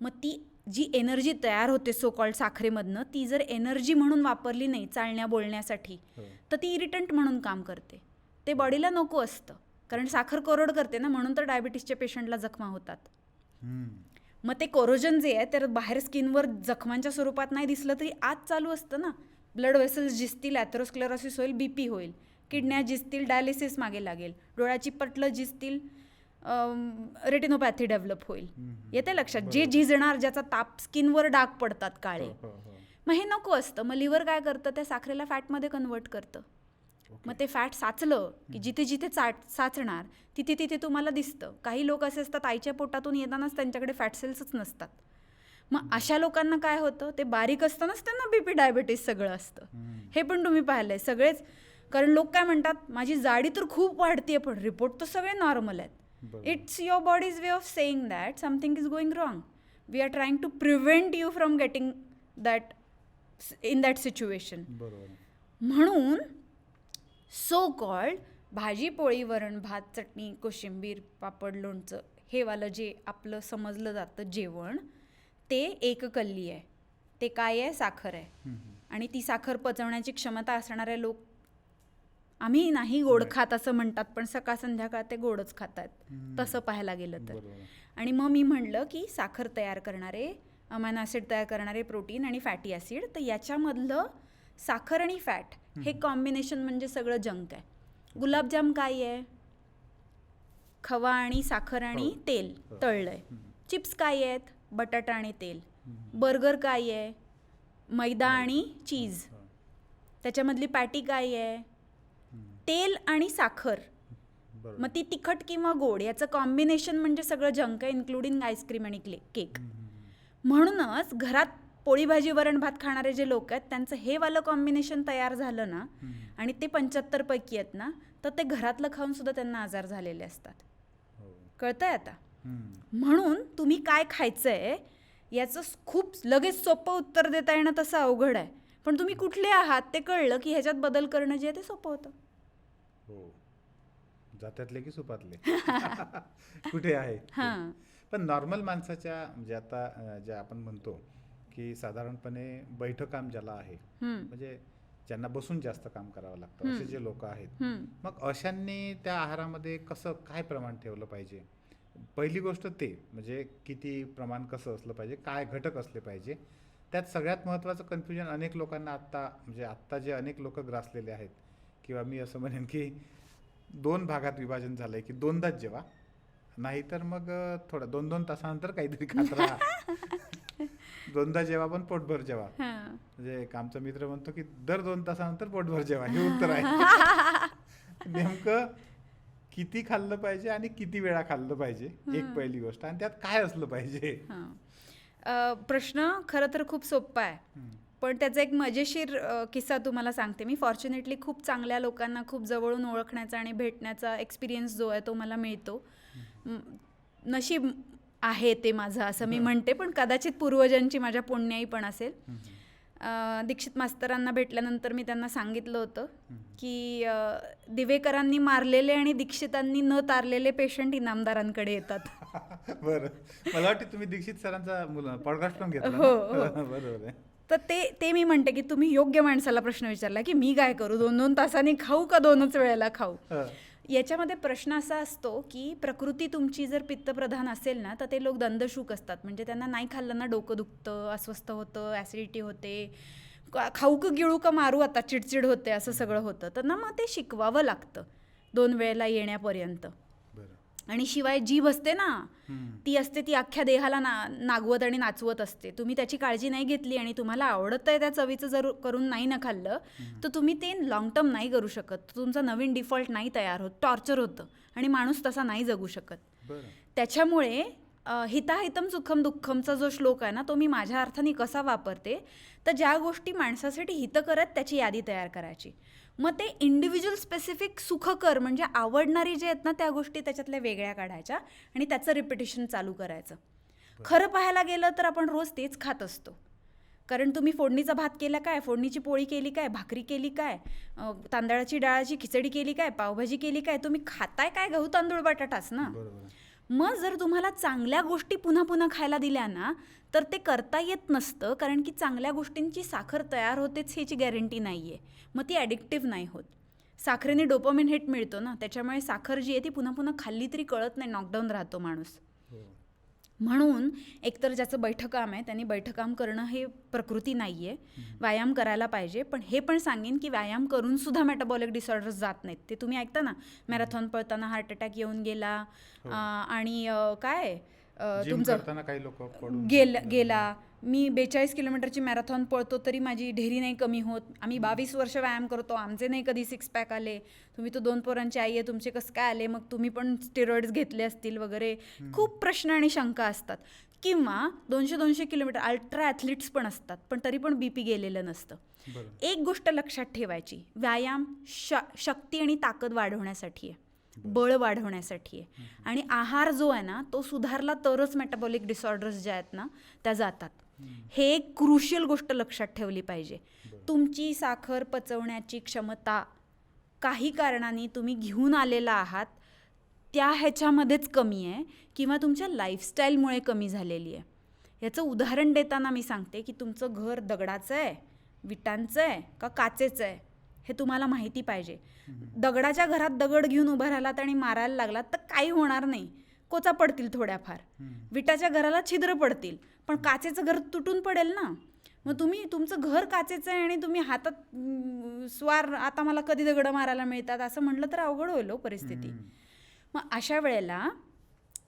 Speaker 2: मग ती जी एनर्जी तयार होते सो कॉल्ड साखरेमधनं, ती जर एनर्जी म्हणून वापरली नाही चालण्या बोलण्यासाठी तर ती इरिटंट म्हणून काम करते. ते बॉडीला नको असतं, कारण साखर कोरड करते ना, म्हणून तर डायबिटीसच्या पेशंटला जखमा होतात. मग ते कोरोजन जे आहे तर बाहेर स्किनवर जखमांच्या स्वरूपात नाही दिसलं तरी आत चालू असतं ना. ब्लड वेसल्स जिसतील, ॲथेरोस्क्लेरोसिस होईल, BP होईल, किडन्या जिसतील, डायलिसिस मागे लागेल, डोळ्याची पटलं जिसतील, रेटिनोपॅथी डेव्हलप होईल. येते लक्षात? जे झिजणार, ज्याचा ताप, स्किनवर डाग पडतात काळे, मग हे नको असतं. मग लिव्हर काय करतं? त्या साखरेला फॅटमध्ये कन्वर्ट करतं. मग ते फॅट साचलं की जिथे जिथे साचणार तिथे तिथे तुम्हाला दिसतं. काही लोक असे असतात आईच्या पोटातून येतानाच त्यांच्याकडे फॅट सेल्सच नसतात. मग अशा लोकांना काय होतं? ते बारीक असतानाच त्यांना BP डायबिटीस सगळं असतं. हे पण तुम्ही पाहिलंय सगळेच. कारण लोक काय म्हणतात, माझी जाडी तर खूप वाढतीये पण रिपोर्ट तर सगळे नॉर्मल आहेत. It's your body's way of saying that something is going wrong. We are trying to prevent you from getting that in that situation. म्हणून सो कॉल्ड भाजी पोळी वरण भात चटणी कोशिंबीर पापड लोणचं हे वालं जे आपलं समजलं जातं जेवण, ते एककल्ली आहे. ते काय आहे? साखर आहे. आणि ती साखर पचवण्याची क्षमता असणारे लोक आम्ही नाही गोड खात असं म्हणतात, पण सकाळ संध्याकाळ ते गोडच खातात तसं पाहायला गेलं तर. आणि मग मी म्हणलं की साखर तयार करणारे, अमायनो ॲसिड तयार करणारे प्रोटीन आणि फॅटी ॲसिड, तर याच्यामधलं साखर आणि फॅट हे कॉम्बिनेशन म्हणजे सगळं जंक आहे. गुलाबजाम काय आहे? खवा आणि साखर आणि तेल तळलंय. चिप्स काय आहेत? बटाटा आणि तेल. बर्गर काय आहे? मैदा आणि चीज. त्याच्यामधली पॅटी काय आहे? तेल आणि साखर. मग ती तिखट किंवा गोड याचं कॉम्बिनेशन म्हणजे सगळं जंक आहे, इन्क्लुडिंग आईस्क्रीम आणि केक. म्हणूनच घरात पोळी भाजी वरण भात खाणारे जे लोक आहेत त्यांचं हे वालं कॉम्बिनेशन तयार झालं ना, आणि ते 75 पैकी आहेत ना, तर ते घरातलं खाऊन सुद्धा त्यांना आजार झालेले असतात. कळतंय आता? म्हणून तुम्ही काय खायचंय याचं खूप लगेच सोपं उत्तर देता येणं तसं अवघड आहे. पण तुम्ही कुठले आहात ते कळलं की ह्याच्यात बदल करणं जे आहे ते सोपं होतं.
Speaker 1: जात्यातले की सुपातले कुठे आहे. पण नॉर्मल माणसाच्या म्हणजे आता जे आपण म्हणतो की साधारणपणे बैठं काम ज्याला आहे, म्हणजे ज्यांना बसून जास्त काम करावं लागतं असे जे लोक आहेत, मग अशांनी त्या आहारामध्ये कसं काय प्रमाण ठेवलं पाहिजे? पहिली गोष्ट ते म्हणजे किती प्रमाण कसं असलं पाहिजे, काय घटक असले पाहिजे, त्यात सगळ्यात महत्त्वाचं कन्फ्युजन अनेक लोकांना आत्ता जे अनेक लोक ग्रासलेले आहेत, किंवा मी असं म्हणेन की 2 भागात विभाजन झालंय की 2दाच जेवा, नाहीतर मग थोडं 2-2 तासानंतर काहीतरी खात राहा. 2दा जेवा पण पोटभर जेवा. म्हणजे एक आमचा मित्र म्हणतो की दर 2 तासानंतर पोटभर जेवा, हे उत्तर आहे. नेमकं किती खाल्लं पाहिजे आणि किती वेळा खाल्लं पाहिजे, एक पहिली गोष्ट, आणि त्यात काय असलं पाहिजे.
Speaker 2: प्रश्न खरं तर खूप सोपा आहे, पण त्याचा एक मजेशीर किस्सा तुम्हाला सांगते मी. फॉर्च्युनेटली खूप चांगल्या लोकांना खूप जवळून ओळखण्याचा आणि भेटण्याचा एक्सपिरियन्स जो आहे तो मला मिळतो. नशीब आहे ते माझं असं मी म्हणते, पण कदाचित पूर्वजांची माझ्या पुण्याई पण असेल. दीक्षित मास्तरांना भेटल्यानंतर मी त्यांना सांगितलं होतं की दिवेकरांनी मारलेले आणि दीक्षितांनी न तारलेले पेशंट इनामदारांकडे येतात.
Speaker 1: बरं, मला वाटतं तुम्ही दीक्षित सरांचा पॉडकास्ट पण घेतला.
Speaker 2: हो.
Speaker 1: बरोबर आहे.
Speaker 2: तर ते मी म्हणते की तुम्ही योग्य माणसाला प्रश्न विचारला की मी काय करू, 2-2 तासांनी खाऊ का 2च वेळेला खाऊ. याच्यामध्ये प्रश्न असा असतो की प्रकृती तुमची जर पित्तप्रधान असेल ना, तर ते लोक दंदशूक असतात. म्हणजे त्यांना नाही खाल्लं ना डोकं दुखतं, अस्वस्थ होतं, ॲसिडिटी होते, खाऊ का गिळू का मारू आता, चिडचिड होते, असं सगळं होतं. तर ना मग ते शिकवावं लागतं 2 वेळेला येण्यापर्यंत. आणि शिवाय जीभ असते ना, ती असते ती अख्ख्या देहाला नागवत आणि नाचवत असते. तुम्ही त्याची काळजी नाही घेतली आणि तुम्हाला आवडत आहे त्या चवीचं जर करून नाही ना खाल्लं, तर तुम्ही ते लॉंग टर्म नाही करू शकत. तुमचा नवीन डिफॉल्ट नाही तयार होत, टॉर्चर होतं आणि माणूस तसा नाही जगू शकत. त्याच्यामुळे हिताहितम सुखम दुःखमचा जो श्लोक आहे ना, तो मी माझ्या अर्थाने कसा वापरते, तर ज्या गोष्टी माणसासाठी हित करत त्याची यादी तयार करायची. मग ते इंडिव्हिज्युअल स्पेसिफिक सुखकर म्हणजे आवडणारी जे आहेत ना त्या गोष्टी त्याच्यातल्या वेगळ्या काढायच्या आणि त्याचं रिपिटेशन चालू करायचं. खरं पाहायला गेलं तर आपण रोज तेच खात असतो. कारण तुम्ही फोडणीचा भात केला काय, फोडणीची पोळी केली काय, भाकरी केली काय, तांदळाची डाळाची खिचडी केली काय, पावभाजी केली काय, तुम्ही खाताय काय, गहू तांदूळ बटाटाच ना. मग जर तुम्हाला चांगल्या गोष्टी पुन्हा पुन्हा खायला दिल्या ना, तर ते करता येत नसतं. कारण की चांगल्या गोष्टींची साखर तयार होतेच ह्याची गॅरंटी नाही आहे. मग ती ॲडिक्टिव्ह नाही होत. साखरेने डोपामिन हिट मिळतो ना, त्याच्यामुळे साखर जी आहे ती पुन्हा पुन्हा खाल्ली तरी कळत नाही, नॉकडाऊन राहतो माणूस. म्हणून एकतर ज्याचं बैठं काम आहे त्यांनी बैठं काम करणं हे प्रकृती नाही आहे. व्यायाम करायला पाहिजे, पण हे पण सांगेन की व्यायाम करून सुद्धा मेटाबॉलिक डिसऑर्डर्स जात नाहीत. ते तुम्ही ऐकता ना, मॅरेथॉन पळताना हार्ट अटॅक येऊन गेला आणि काय तुमचं
Speaker 1: काही लोक
Speaker 2: गेला. मी 42 किलोमीटरची मॅरेथॉन पळतो तरी माझी ढेरी नाही कमी होत. आम्ही 22 वर्ष व्यायाम करतो, आमचे नाही कधी 6 पॅक आले. तुम्ही तो 2 पोरांची आई आहे, तुमचे कसं काय आले, मग तुम्ही पण स्टेरॉइड्स घेतले असतील वगैरे. खूप प्रश्न आणि शंका असतात. किंवा 200 किलोमीटर अल्ट्रा ॲथलीट्स पण असतात, पण तरी पण BP गेलेलं नसतं. एक गोष्ट लक्षात ठेवायची, व्यायाम शक्ती आणि ताकद वाढवण्यासाठी आहे, बळ वाढवण्यासाठी आहे. आणि आहार जो आहे ना तो सुधारला तरच मेटाबॉलिक डिसऑर्डर्स ज्या आहेत ना त्या जातात. हे एक क्रुशियल गोष्ट लक्षात ठेवली पाहिजे. तुमची साखर पचवण्याची क्षमता काही कारणाने तुम्ही घेऊन आलेला आहात त्या ह्याच्यामध्येच कमी आहे किंवा तुमच्या लाईफस्टाईलमुळे कमी झालेली आहे. याचं उदाहरण देताना मी सांगते की तुमचं घर दगडाचं आहे, विटांचं आहे का काचेचं आहे हे तुम्हाला माहिती पाहिजे. दगडाच्या घरात दगड घेऊन उभं राहिलात आणि मारायला लागलात तर काही होणार नाही, कोचा पडतील थोड्याफार. विटाच्या घराला छिद्र पडतील, पण काचेचं घर तुटून पडेल ना. मग तुमचं घर काचेचं आहे आणि तुम्ही हातात स्वार आता मला कधी दगड मारायला मिळतात असं म्हटलं तर अवघड होईल परिस्थिती. मग अशा वेळेला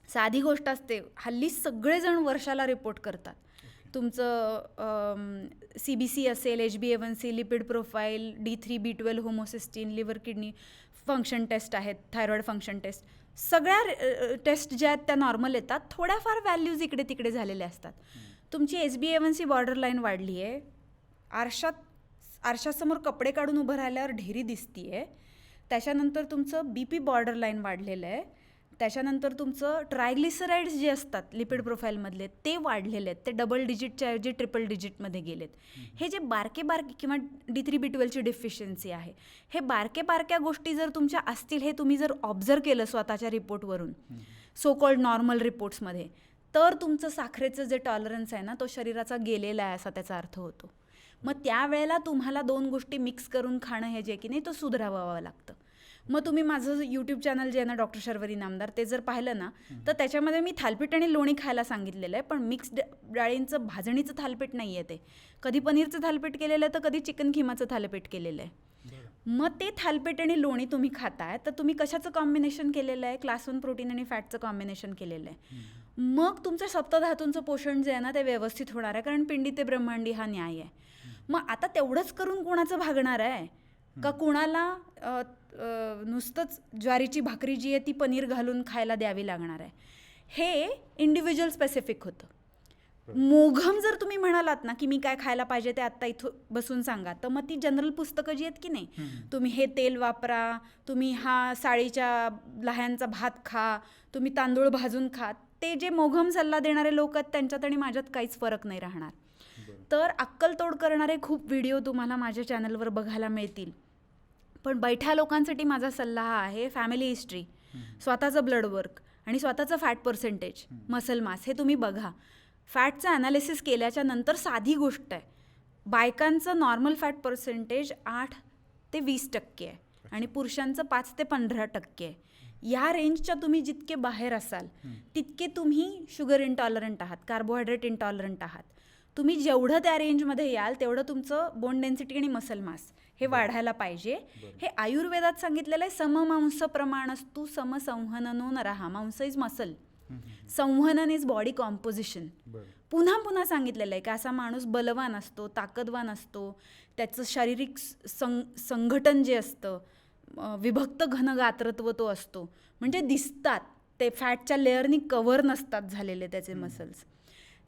Speaker 2: साधी गोष्ट असते, हल्ली सगळेजण वर्षाला रिपोर्ट करतात. तुमचं CBC असेल, HbA1c, lipid profile, D3, B12, homocysteine, liver kidney function test आहेत, थायरॉइड फंक्शन टेस्ट, सगळ्या टेस्ट ज्या आहेत त्या नॉर्मल येतात. थोड्याफार व्हॅल्यूज इकडे तिकडे झालेले असतात. तुमची HbA1c बॉर्डरलाईन वाढली आहे, आरशासमोर कपडे काढून उभं राहिल्यावर ढेरी दिसती आहे. त्याच्यानंतर तुमचं BP बॉर्डरलाईन वाढलेलं आहे. त्याच्यानंतर तुमचं ट्रायग्लिसराईड्स जे असतात लिपिड प्रोफाईलमधले ते वाढलेले आहेत, ते डबल डिजिटच्या ऐवजी ट्रिपल डिजिटमध्ये गेलेत. हे जे बारके किंवा D3, B12ची डिफिशियन्सी आहे, हे बारक्या गोष्टी जर तुमच्या असतील, हे तुम्ही जर ऑब्झर्व केलं स्वतःच्या रिपोर्टवरून, सो कॉल्ड नॉर्मल रिपोर्ट्समध्ये, तर तुमचं साखरेचं जे टॉलरन्स आहे ना तो शरीराचा गेलेला आहे असा त्याचा अर्थ होतो. मग त्यावेळेला तुम्हाला 2 गोष्टी मिक्स करून खाणं हे जे की नाही तो सुधारावं लागतं. मग तुम्ही माझं यूट्यूब चॅनल जे आहे ना डॉक्टर शर्वरी नामदार, ते जर पाहिलं ना तर त्याच्यामध्ये मी थालपीठ आणि लोणी खायला सांगितलेलं आहे, पण मिक्स डाळींचं भाजणीचं थालपीठ नाही आहे ते. कधी पनीरचं थालपीठ केलेलं आहे तर कधी चिकन खिमाचं थालपीठ केलेलं आहे. मग ते थालपीठ आणि लोणी तुम्ही खाताय तर तुम्ही कशाचं कॉम्बिनेशन केलेलं आहे? क्लास 1 प्रोटीन आणि फॅटचं कॉम्बिनेशन केलेलं आहे. मग तुमचं सप्तधातूंचं पोषण जे आहे ना ते व्यवस्थित होणार आहे, कारण पिंडी ते ब्रह्मांडी हा न्याय आहे. मग आता तेवढंच करून कोणाचं भागणार आहे का? कुणाला नुसतंच ज्वारीची भाकरी जी आहे ती पनीर घालून खायला द्यावी लागणार आहे? हे इंडिव्हिज्युअल स्पेसिफिक होतं. मोघम जर तुम्ही म्हणालात ना की मी काय खायला पाहिजे ते आत्ता इथं बसून सांगा, तर मग ती जनरल पुस्तकं जी आहेत की नाही, तुम्ही हे तेल वापरा, तुम्ही हा साळीच्या लह्यांचा भात खा, तुम्ही तांदूळ भाजून खा, ते जे मोघम सल्ला देणारे लोक आहेत त्यांच्यात आणि माझ्यात काहीच फरक नाही राहणार. तर अक्कलतोड करणारे खूप व्हिडिओ तुम्हाला माझ्या चॅनलवर बघायला मिळतील, पण बैठ्या लोकांसाठी माझा सल्ला हा आहे, फॅमिली हिस्ट्री, स्वतःचं ब्लड वर्क आणि स्वतःचं फॅट पर्सेंटेज, मसल मास हे तुम्ही बघा. फॅटचं ॲनालिसिस केल्याच्या नंतर साधी गोष्ट आहे, बायकांचं नॉर्मल फॅट पर्सेंटेज 8 ते 20% आहे आणि पुरुषांचं 5 ते 15% आहे. या रेंजच्या तुम्ही जितके बाहेर असाल तितके तुम्ही शुगर इंटॉलरंट आहात, कार्बोहायड्रेट इंटॉलरंट आहात. तुम्ही जेवढं त्या रेंजमध्ये याल तेवढं तुमचं बोन डेन्सिटी आणि मसल मास हे वाढायला पाहिजे. हे आयुर्वेदात सांगितलेलं आहे, सममांस प्रमाणस्तु समसंहननो नरः. मांस इज मसल, संहनन इज बॉडी कॉम्पोजिशन. पुन्हा पुन्हा सांगितलेलं आहे की असा माणूस बलवान असतो, ताकदवान असतो, त्याचं शारीरिक संघटन जे असतं, विभक्त घनगात्रत्व तो असतो, म्हणजे दिसतात ते, फॅटच्या लेअरनी कव्हर नसतात झालेले त्याचे मसल्स.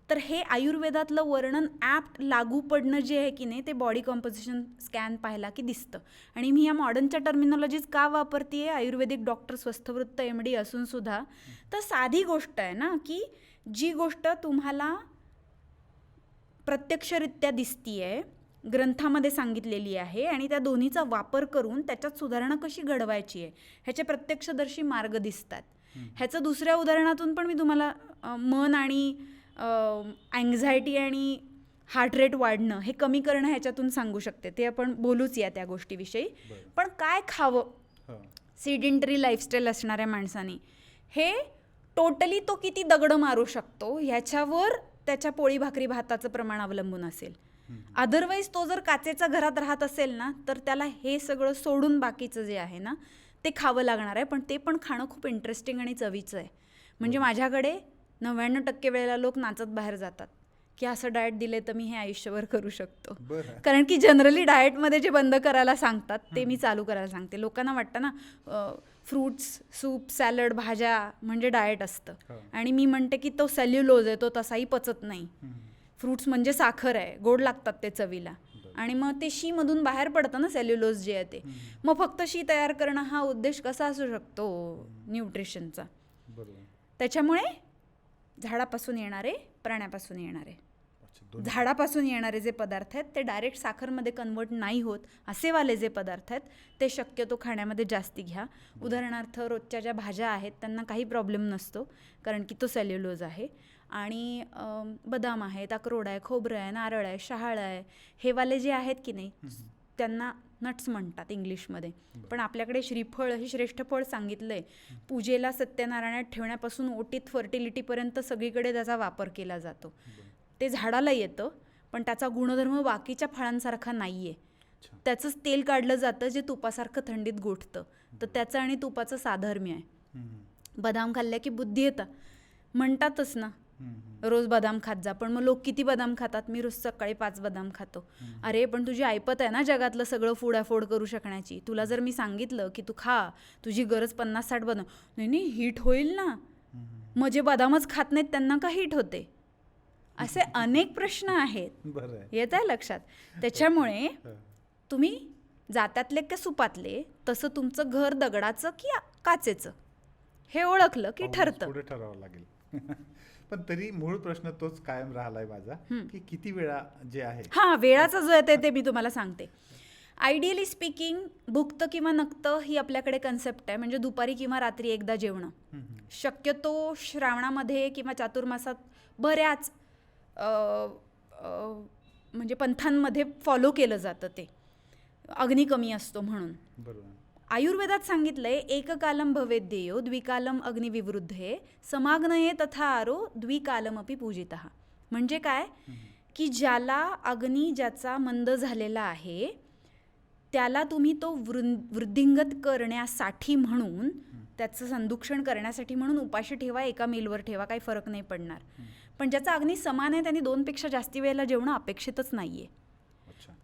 Speaker 2: तर हे आयुर्वेदातलं वर्णन ॲप्ट लागू पडणं जे आहे की नाही ते बॉडी कॉम्पोजिशन स्कॅन पाहिला की दिसतं. आणि मी या मॉडर्नच्या टर्मिनॉलॉजीज का वापरते आहे, आयुर्वेदिक डॉक्टर, स्वस्थवृत्त MD असून सुद्धा, तर साधी गोष्ट आहे ना की जी गोष्ट तुम्हाला प्रत्यक्षरित्या दिसती आहे, ग्रंथामध्ये सांगितलेली आहे आणि त्या दोन्हीचा वापर करून त्याच्यात सुधारणा कशी घडवायची आहे ह्याचे प्रत्यक्षदर्शी मार्ग दिसतात. ह्याचं दुसऱ्या उदाहरणातून पण मी तुम्हाला मन आणि अँझायटी आणि हार्ट रेट वाढणं हे कमी करणं ह्याच्यातून सांगू शकते, ते आपण बोलूच या त्या गोष्टीविषयी. पण काय खावं सिडेंटरी लाईफस्टाईल असणाऱ्या माणसाने, हे टोटली तो किती दगड मारू शकतो ह्याच्यावर त्याच्या पोळी भाकरी भाताचं प्रमाण अवलंबून असेल. अदरवाईज तो जर काचेच्या घरात राहत असेल ना तर त्याला हे सगळं सोडून बाकीचं जे आहे ना ते खावं लागणार आहे. पण ते पण खाणं खूप इंटरेस्टिंग आणि चवीचं आहे. म्हणजे माझ्याकडे 99% वेळेला लोक नाचत बाहेर जातात की असं डाएट दिले तर मी हे आयुष्यभर करू शकतो. कारण की जनरली डाएटमध्ये जे बंद करायला सांगतात ते मी चालू करायला सांगते. लोकांना वाटतं ना फ्रूट्स, सूप, सॅलड, भाज्या म्हणजे डाएट असतं, आणि मी म्हणते की तो सेल्युलोज आहे, तो तसाही पचत नाही. फ्रूट्स म्हणजे साखर आहे, गोड लागतात ते चवीला, आणि मग ते शी मधून बाहेर पडतं ना सेल्युलोज जे आहे ते. मग फक्त शी तयार करणं हा उद्देश कसा असू शकतो न्यूट्रिशनचा? त्याच्यामुळे झाडापासून येणारे, प्राण्यापासून येणारे, झाडापासून येणारे जे पदार्थ आहेत ते डायरेक्ट साखरमध्ये कन्वर्ट नाही होत असेवाले जे पदार्थ आहेत ते शक्यतो खाण्यामध्ये जास्ती घ्या. उदाहरणार्थ रोजच्या ज्या भाज्या आहेत त्यांना काही प्रॉब्लेम नसतो कारण की तो सेल्युलोज आहे. आणि बदाम आहेत, अक्रोड आहे, खोबरं आहे, नारळ आहे, शहाळ आहे, हे वाले जे आहेत की नाही त्यांना नट्स म्हणतात इंग्लिशमध्ये. पण आपल्याकडे श्रीफळ हे श्रेष्ठ फळ सांगितलं आहे. पूजेला सत्यनारायणात ठेवण्यापासून ओटीत फर्टिलिटीपर्यंत सगळीकडे त्याचा वापर केला जातो. ते झाडाला येतं पण त्याचा गुणधर्म बाकीच्या फळांसारखा नाही आहे. त्याचंच तेल काढलं जातं जे तुपासारखं थंडीत गोठतं, तर त्याचं आणि तुपाचं साधर्म्य आहे. बदाम खाल्ल्या की बुद्धी येतं म्हणतातच ना, रोज बदाम खात जा. पण मग लोक किती बदाम खातात? मी रोज सकाळी 5 बदाम खातो. अरे पण तुझी ऐपत आहे ना जगातलं सगळं फूड अफोर्ड करू शकण्याची. तुला जर मी सांगितलं की तू खा, तुझी गरज 50-60 बदाम, नाही हिट होईल ना. मग जे बदामच खात नाहीत त्यांना का हिट होते? असे अनेक प्रश्न आहेत, येत आहे लक्षात. त्याच्यामुळे तुम्ही जात्यातले का सुपातले, तसं तुमचं घर दगडाचं की काचेचं हे ओळखलं की ठरतं.
Speaker 1: पुढे ठरावं लागेल. पण तरी मूळ प्रश्न तोच कायम राहिलाय माझा की किती वेळा जे आहे.
Speaker 2: हा, वेळाचं जो आहे ते मी तुम्हाला सांगते. आयडियली स्पीकिंग भुक्त किंवा नक्त ही आपल्याकडे कन्सेप्ट आहे. म्हणजे दुपारी किंवा रात्री एकदा जेवणं. शक्यतो श्रावणामध्ये किंवा चातुर्मासात बऱ्याच म्हणजे पंथांमध्ये फॉलो केलं जातं ते, अग्नी कमी असतो म्हणून. आयुर्वेदात सांगितलंय एककालम भवेद्येयो द्विकालम अग्निविवृद्धे समाग्नये तथा आरो द्विकालमपि पूजितः. म्हणजे काय की ज्याला अग्नी ज्याचा मंद झालेला आहे त्याला तुम्ही तो वृद्धिंगत करण्यासाठी म्हणून त्याचं संदुक्षण करण्यासाठी म्हणून उपाशी ठेवा, एका मीलवर ठेवा, काही फरक नाही पडणार. पण ज्याचा अग्नी समान आहे त्यांनी 2 पेक्षा जास्ती वेळेला जेवणं अपेक्षितच नाहीये.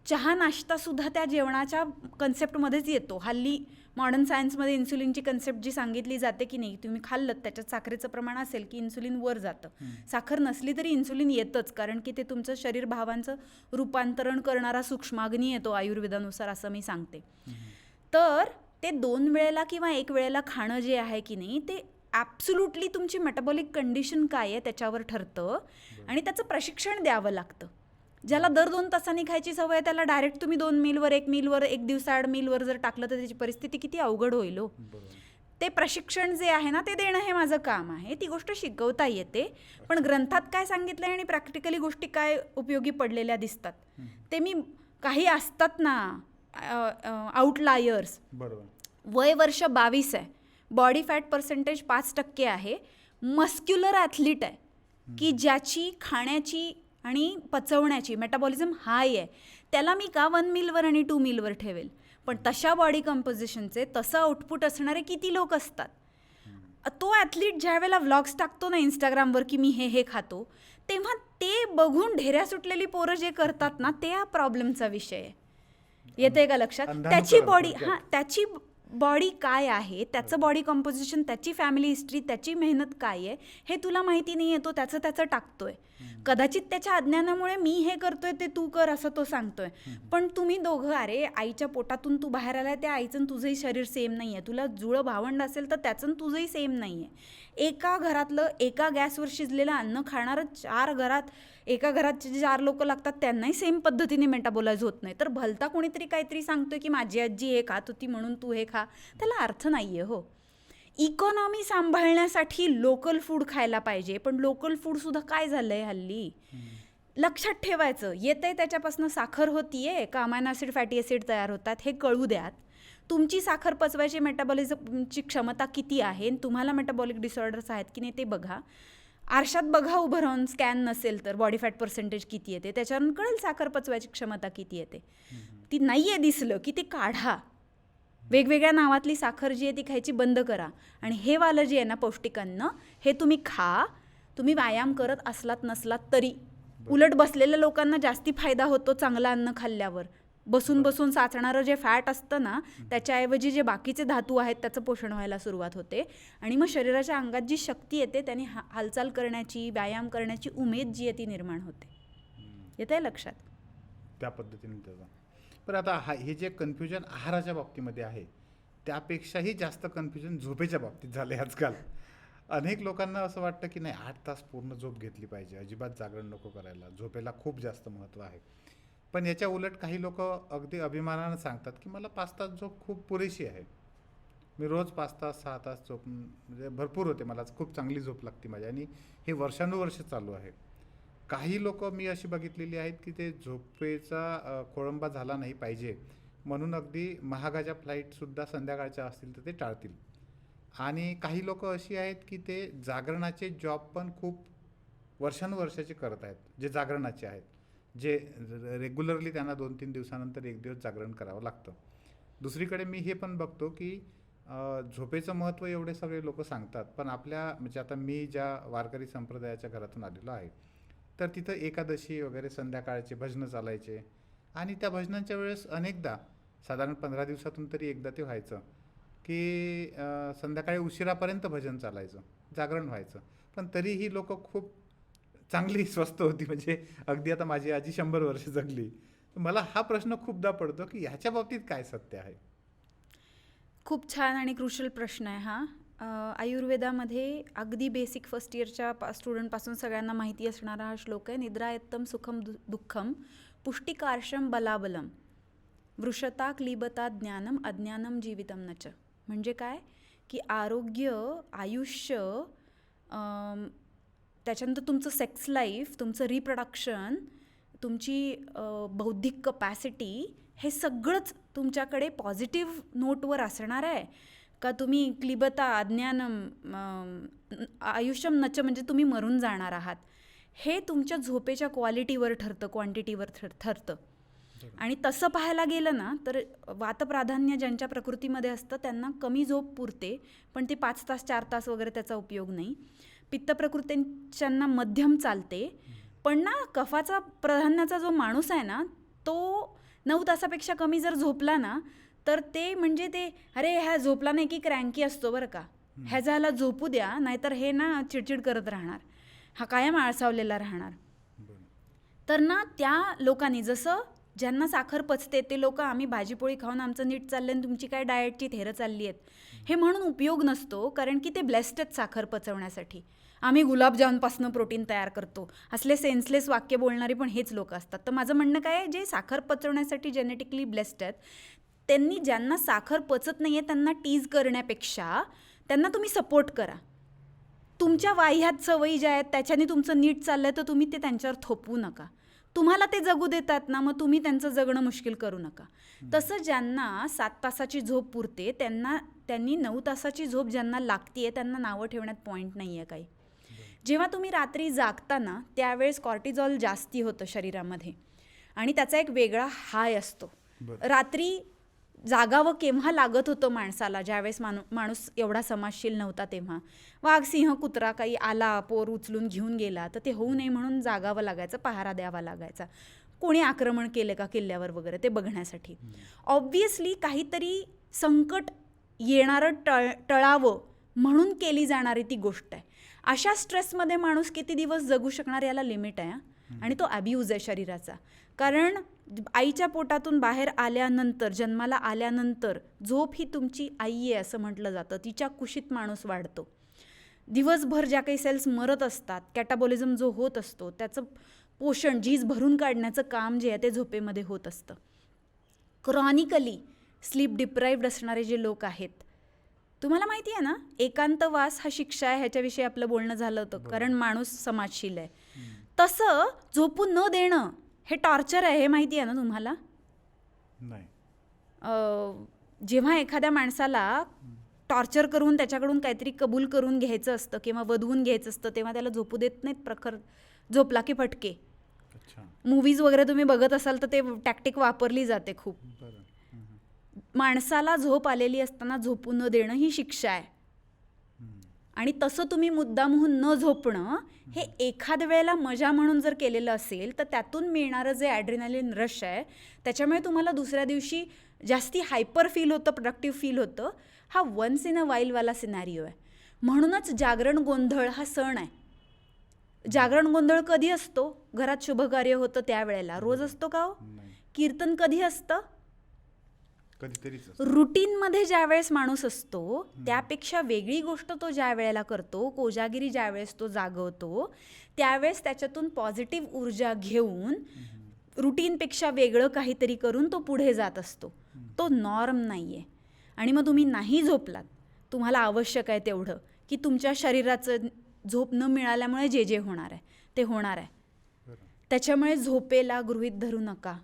Speaker 2: चहा नाश्ता सुद्धा त्या जेवणाच्या कन्सेप्टमध्येच येतो. हल्ली मॉडर्न सायन्समध्ये इन्सुलिनची कन्सेप्ट जी सांगितली जाते की नाही, तुम्ही खाल्लं त्याच्यात साखरेचं प्रमाण असेल की इन्सुलिन वर जातं. साखर नसली तरी इन्सुलिन येतच, कारण की ते तुमचं शरीर भावांचं रूपांतरण करणारा सूक्ष्माग्नी येतो आयुर्वेदानुसार, असं मी सांगते. तर ते 2 वेळेला किंवा 1 वेळेला खाणं जे आहे की नाही ते ॲब्सोल्युटली तुमची मेटाबॉलिक कंडिशन काय आहे त्याच्यावर ठरतं आणि त्याचं प्रशिक्षण द्यावं लागतं. ज्याला दर 2 तासांनी खायची सवय त्याला डायरेक्ट तुम्ही 2 मीलवर 1 मीलवर 1 दिवसाआड मीलवर जर टाकलं तर त्याची परिस्थिती किती अवघड होईल हो. ते प्रशिक्षण जे आहे ना ते देणं हे माझं काम आहे. ती गोष्ट शिकवता येते, पण ग्रंथात काय सांगितलंय आणि प्रॅक्टिकली गोष्टी काय उपयोगी पडलेल्या दिसतात ते मी काही असतात ना आउटलायर्स. वय वर्ष 22 आहे, बॉडी फॅट पर्सेंटेज 5% आहे, मस्क्युलर ॲथलीट आहे की ज्याची खाण्याची आणि पचवण्याची मेटाबॉलिझम हाय आहे, त्याला मी का 1 मीलवर आणि 2 मीलवर ठेवेल. पण तशा बॉडी कंपोजिशनचे तसं आउटपुट असणारे किती लोक असतात. तो ॲथलीट ज्या वेळेला व्लॉग्स टाकतो ना इंस्टाग्रामवर की मी हे खातो, तेव्हा ते बघून ढेऱ्या सुटलेली पोरं जे करतात ना ते हा प्रॉब्लेमचा विषय आहे. येते का लक्षात. त्याची बॉडी त्याची बॉडी काय आहे, त्याचं बॉडी कंपोजिशन, त्याची फॅमिली हिस्ट्री, त्याची मेहनत काय आहे हे तुला माहिती नाही आहे. तो त्याचं टाकतोय. कदाचित त्याच्या अज्ञानामुळे मी हे करतोय ते तू कर असं तो सांगतोय. पण तुम्ही दोघं, अरे आईच्या पोटातून तू बाहेर आलाय, त्या आईचं तुझंही शरीर सेम नाही आहे. तुला जुळं भावंड असेल तर त्याचं तुझंही सेम नाही आहे. एका घरातलं एका गॅसवर शिजलेलं अन्न खाणारं एका घरात जे 4 लोक लागतात त्यांनाही सेम पद्धतीने मेटाबोलाइज होत नाही. तर भलता कोणीतरी काहीतरी सांगतोय की माझी आजी हे खात होती म्हणून तू हे खा, त्याला अर्थ नाही आहे हो. इकॉनॉमी सांभाळण्यासाठी लोकल फूड खायला पाहिजे, पण लोकल फूड सुद्धा काय झालंय हल्ली, लक्षात ठेवायचं. येतंय त्याच्यापासून साखर होतीये का अमायनो ॲसिड फॅटी ॲसिड तयार होतात हे कळू द्यात. तुमची साखर पचवायची मेटाबॉलिझमची क्षमता किती आहे, तुम्हाला मेटाबॉलिक डिसऑर्डर्स आहेत की नाही ते बघा. आरशात बघा उभं राहून, स्कॅन नसेल तर बॉडी फॅट पर्सेंटेज किती येते त्याच्यावरून कळेल साखर पचवायची क्षमता किती येते. ती नाही आहे दिसलं की ते काढा. वेगवेगळ्या नावातली साखर जी आहे ती खायची बंद करा आणि हे वालं जे आहे ना पौष्टिक अन्न हे तुम्ही खा. तुम्ही व्यायाम करत असलात नसलात तरी. उलट बसलेल्या लोकांना जास्ती फायदा होतो चांगलं अन्न खाल्ल्यावर. बसून साचणारं जे फॅट असतं ना त्याच्याऐवजी जे बाकीचे धातू आहेत त्याचं पोषण व्हायला सुरुवात होते आणि मग शरीराच्या अंगात जी शक्ती येते त्याने हालचाल करण्याची, व्यायाम करण्याची उमेद जी आहे ती निर्माण होते. येतंय लक्षात.
Speaker 1: त्या पद्धतीने त्याचा. पण आता हे जे कन्फ्युजन आहाराच्या बाबतीमध्ये आहे त्यापेक्षाही जास्त कन्फ्युजन झोपेच्या बाबतीत झाले आजकाल. अनेक लोकांना असं वाटतं की नाही 8 तास पूर्ण झोप घेतली पाहिजे, अजिबात जागरण नको करायला, झोपेला खूप जास्त महत्त्व आहे. पण याच्या उलट काही लोक अगदी अभिमानानं सांगतात की मला 5 तास झोप खूप पुरेशी आहे, मी रोज 5 तास 6 तास झोप म्हणजे भरपूर होते, मला खूप चांगली झोप लागते माझी. आणि हे वर्षानुवर्ष चालू आहे. काही लोक मी अशी बघितलेली आहेत की ते झोपेचा खोळंबा झाला नाही पाहिजे म्हणून अगदी महागाच्या फ्लाईटसुद्धा संध्याकाळच्या असतील तर ते टाळतील. आणि काही लोक अशी आहेत की ते जागरणाचे जॉब पण खूप वर्षानुवर्षाचे करत आहेत, जे जागरणाचे आहेत, जे रेग्युलरली त्यांना 2-3 दिवसानंतर 1 दिवस जागरण करावं लागतं. दुसरीकडे मी हे पण बघतो की झोपेचं महत्त्व एवढे सगळे लोक सांगतात, पण आपल्या म्हणजे आता मी ज्या वारकरी संप्रदायाच्या घरातून आलेलो आहे तर तिथं एकादशी वगैरे संध्याकाळचे भजनं चालायचे आणि त्या भजनांच्या वेळेस अनेकदा साधारण 15 दिवसातून तरी एकदा ते व्हायचं की संध्याकाळी उशिरापर्यंत भजन चालायचं, जागरण व्हायचं. पण तरीही लोक खूप चांगली स्वस्थ होती. म्हणजे अगदी आता माझी आजी 100 वर्ष जगली. मला हा प्रश्न खूपदा पडतो की ह्याच्या बाबतीत काय सत्य आहे.
Speaker 2: खूप छान आणि क्रुशल प्रश्न आहे हा. आयुर्वेदामध्ये अगदी बेसिक फर्स्ट इयरच्या स्टुडंटपासून सगळ्यांना माहिती असणारा हा श्लोक आहे. निद्रायत्तम सुखम दुःखम पुष्टिकार्षम बलाबलम वृषता क्लीबता ज्ञानम अज्ञानम जीवितम नच. म्हणजे काय की आरोग्य, आयुष्य, त्याच्यानंतर तुमचं सेक्स लाईफ, तुमचं रिप्रोडक्शन, तुमची बौद्धिक कपॅसिटी, हे सगळंच तुमच्याकडे पॉझिटिव्ह नोटवर असणार आहे का तुम्ही क्लिबता अज्ञानम आयुष्यम नच म्हणजे तुम्ही मरून जाणार आहात, हे तुमच्या झोपेच्या क्वालिटीवर ठरतं, क्वांटिटीवर ठरतं. आणि तसं पाहायला गेलं ना तर वातप्राधान्य ज्यांच्या प्रकृतीमध्ये असतं त्यांना कमी झोप पुरते, पण ती 5 तास 4 तास वगैरे त्याचा उपयोग नाही. पित्त प्रकृतींच्यांना मध्यम चालते, पण ना कफाचा प्राधान्याचा जो माणूस आहे ना तो 9 तासापेक्षा कमी जर झोपला ना तर ते म्हणजे ते अरे ह्या झोपला नाही की क्रँकी असतो बरं का, ह्याला झोपू द्या नाहीतर हे ना चिडचिड करत राहणार, हा कायम आळसावलेला राहणार. तर ना त्या लोकांनी, जसं ज्यांना साखर पचते ते लोक आम्ही भाजीपोळी खाऊन आमचं नीट चाललं आणि तुमची काय डाएटची थेरं चालली आहेत हे म्हणून उपयोग नसतो, कारण की ते ब्लेस्ड आहेत साखर पचवण्यासाठी. आम्ही गुलाबजामपासून प्रोटीन तयार करतो असले सेन्सलेस वाक्य बोलणारे पण हेच लोक असतात. तर माझं म्हणणं काय आहे, जे साखर पचवण्यासाठी जेनेटिकली ब्लेस्ड आहेत त्यांनी, ज्यांना साखर पचत नाही आहे त्यांना टीज करण्यापेक्षा त्यांना तुम्ही सपोर्ट करा. तुमच्या वाह्यात सवयी ज्या आहेत त्याच्याने तुमचं नीट चाललं आहे तर तुम्ही ते त्यांच्यावर थोपवू नका. तुम्हाला ते जगू देतात ना, मग तुम्ही त्यांचं जगणं मुश्किल करू नका. तसं ज्यांना 7 तासाची झोप पुरते त्यांनी 9 तासाची झोप ज्यांना लागतीये त्यांना नावं ठेवण्यात पॉईंट नाही आहे काही. जेव्हा तुम्ही रात्री जागता ना त्यावेळेस कॉर्टिझॉल जास्ती होतं शरीरामध्ये आणि त्याचा एक वेगळा हाय असतो. रात्री जागावं केव्हा लागत होतं माणसाला, ज्यावेळेस माणूस एवढा समाजशील नव्हता तेव्हा. वाघ, सिंह, कुत्रा काही आला, पोर उचलून घेऊन गेला तर ते होऊ नये म्हणून जागावं लागायचं, पहारा द्यावा लागायचा. कोणी आक्रमण केलं का किल्ल्यावर वगैरे ते बघण्यासाठी. ऑब्व्हियसली काहीतरी संकट येणारं टळावं म्हणून केली जाणारी ती गोष्ट आहे. अशा स्ट्रेसमध्ये माणूस किती दिवस जगू शकणार याला लिमिट आहे. आणि तो अब्यूज आहे शरीराचा. कारण आईच्या पोटातून बाहेर आल्यानंतर, जन्माला आल्यानंतर झोप ही तुमची आई आहे असं म्हटलं जातं. तिच्या कुशीत माणूस वाढतो. दिवसभर ज्या काही सेल्स मरत असतात, कॅटाबॉलिझम जो होत असतो त्याचं पोषण, झीज भरून काढण्याचं काम जे आहे ते झोपेमध्ये होत असतं. क्रॉनिकली स्लीप डिप्राईव्ड असणारे जे लोक आहेत, तुम्हाला माहिती आहे ना एकांतवास हा शिक्षा आहे, ह्याच्याविषयी आपलं बोलणं झालं होतं, कारण माणूस समाजशील आहे. तसं झोपू न देणं हे टॉर्चर आहे, हे माहिती आहे ना तुम्हाला. जेव्हा एखाद्या माणसाला टॉर्चर करून त्याच्याकडून काहीतरी कबूल करून घ्यायचं असतं किंवा वधवून घ्यायचं असतं तेव्हा त्याला झोपू देत नाहीत प्रखर, झोपला की फटके. मूवीज वगैरे तुम्ही बघत असाल तर ते टॅक्टिक वापरली जाते खूप. माणसाला झोप आलेली असताना झोपू न देणं ही शिक्षा आहे. आणि तसं तुम्ही मुद्दामहून न झोपणं हे एखाद्या वेळेला मजा म्हणून जर केलेलं असेल तर त्यातून मिळणारं जे ॲड्रिनालिन रश आहे त्याच्यामुळे तुम्हाला दुसऱ्या दिवशी जास्ती हायपर फील होतं, प्रोडक्टिव्ह फील होतं. हा वन्स इन अ वाईलवाला सिनॅरिओ आहे. म्हणूनच जागरण गोंधळ हा सण आहे. जागरण गोंधळ कधी असतो? घरात शुभकार्य होतं त्यावेळेला. रोज असतो का हो? कीर्तन कधी असतं? रुटीनमध्ये ज्या वेळेस माणूस असतो त्यापेक्षा वेगळी गोष्ट तो ज्या वेळेला करतो, कोजागिरी ज्या वेळेस तो जागवतो त्यावेळेस त्याच्यातून पॉझिटिव्ह ऊर्जा घेऊन रुटीनपेक्षा वेगळं काहीतरी करून तो पुढे जात असतो. तो नॉर्म नाही आहे. आणि मग तुम्ही नाही झोपलात, तुम्हाला आवश्यक आहे तेवढं की तुमच्या शरीराचं झोप न मिळाल्यामुळे जे जे होणार आहे ते होणार आहे. त्याच्यामुळे झोपेला गृहीत धरू नका.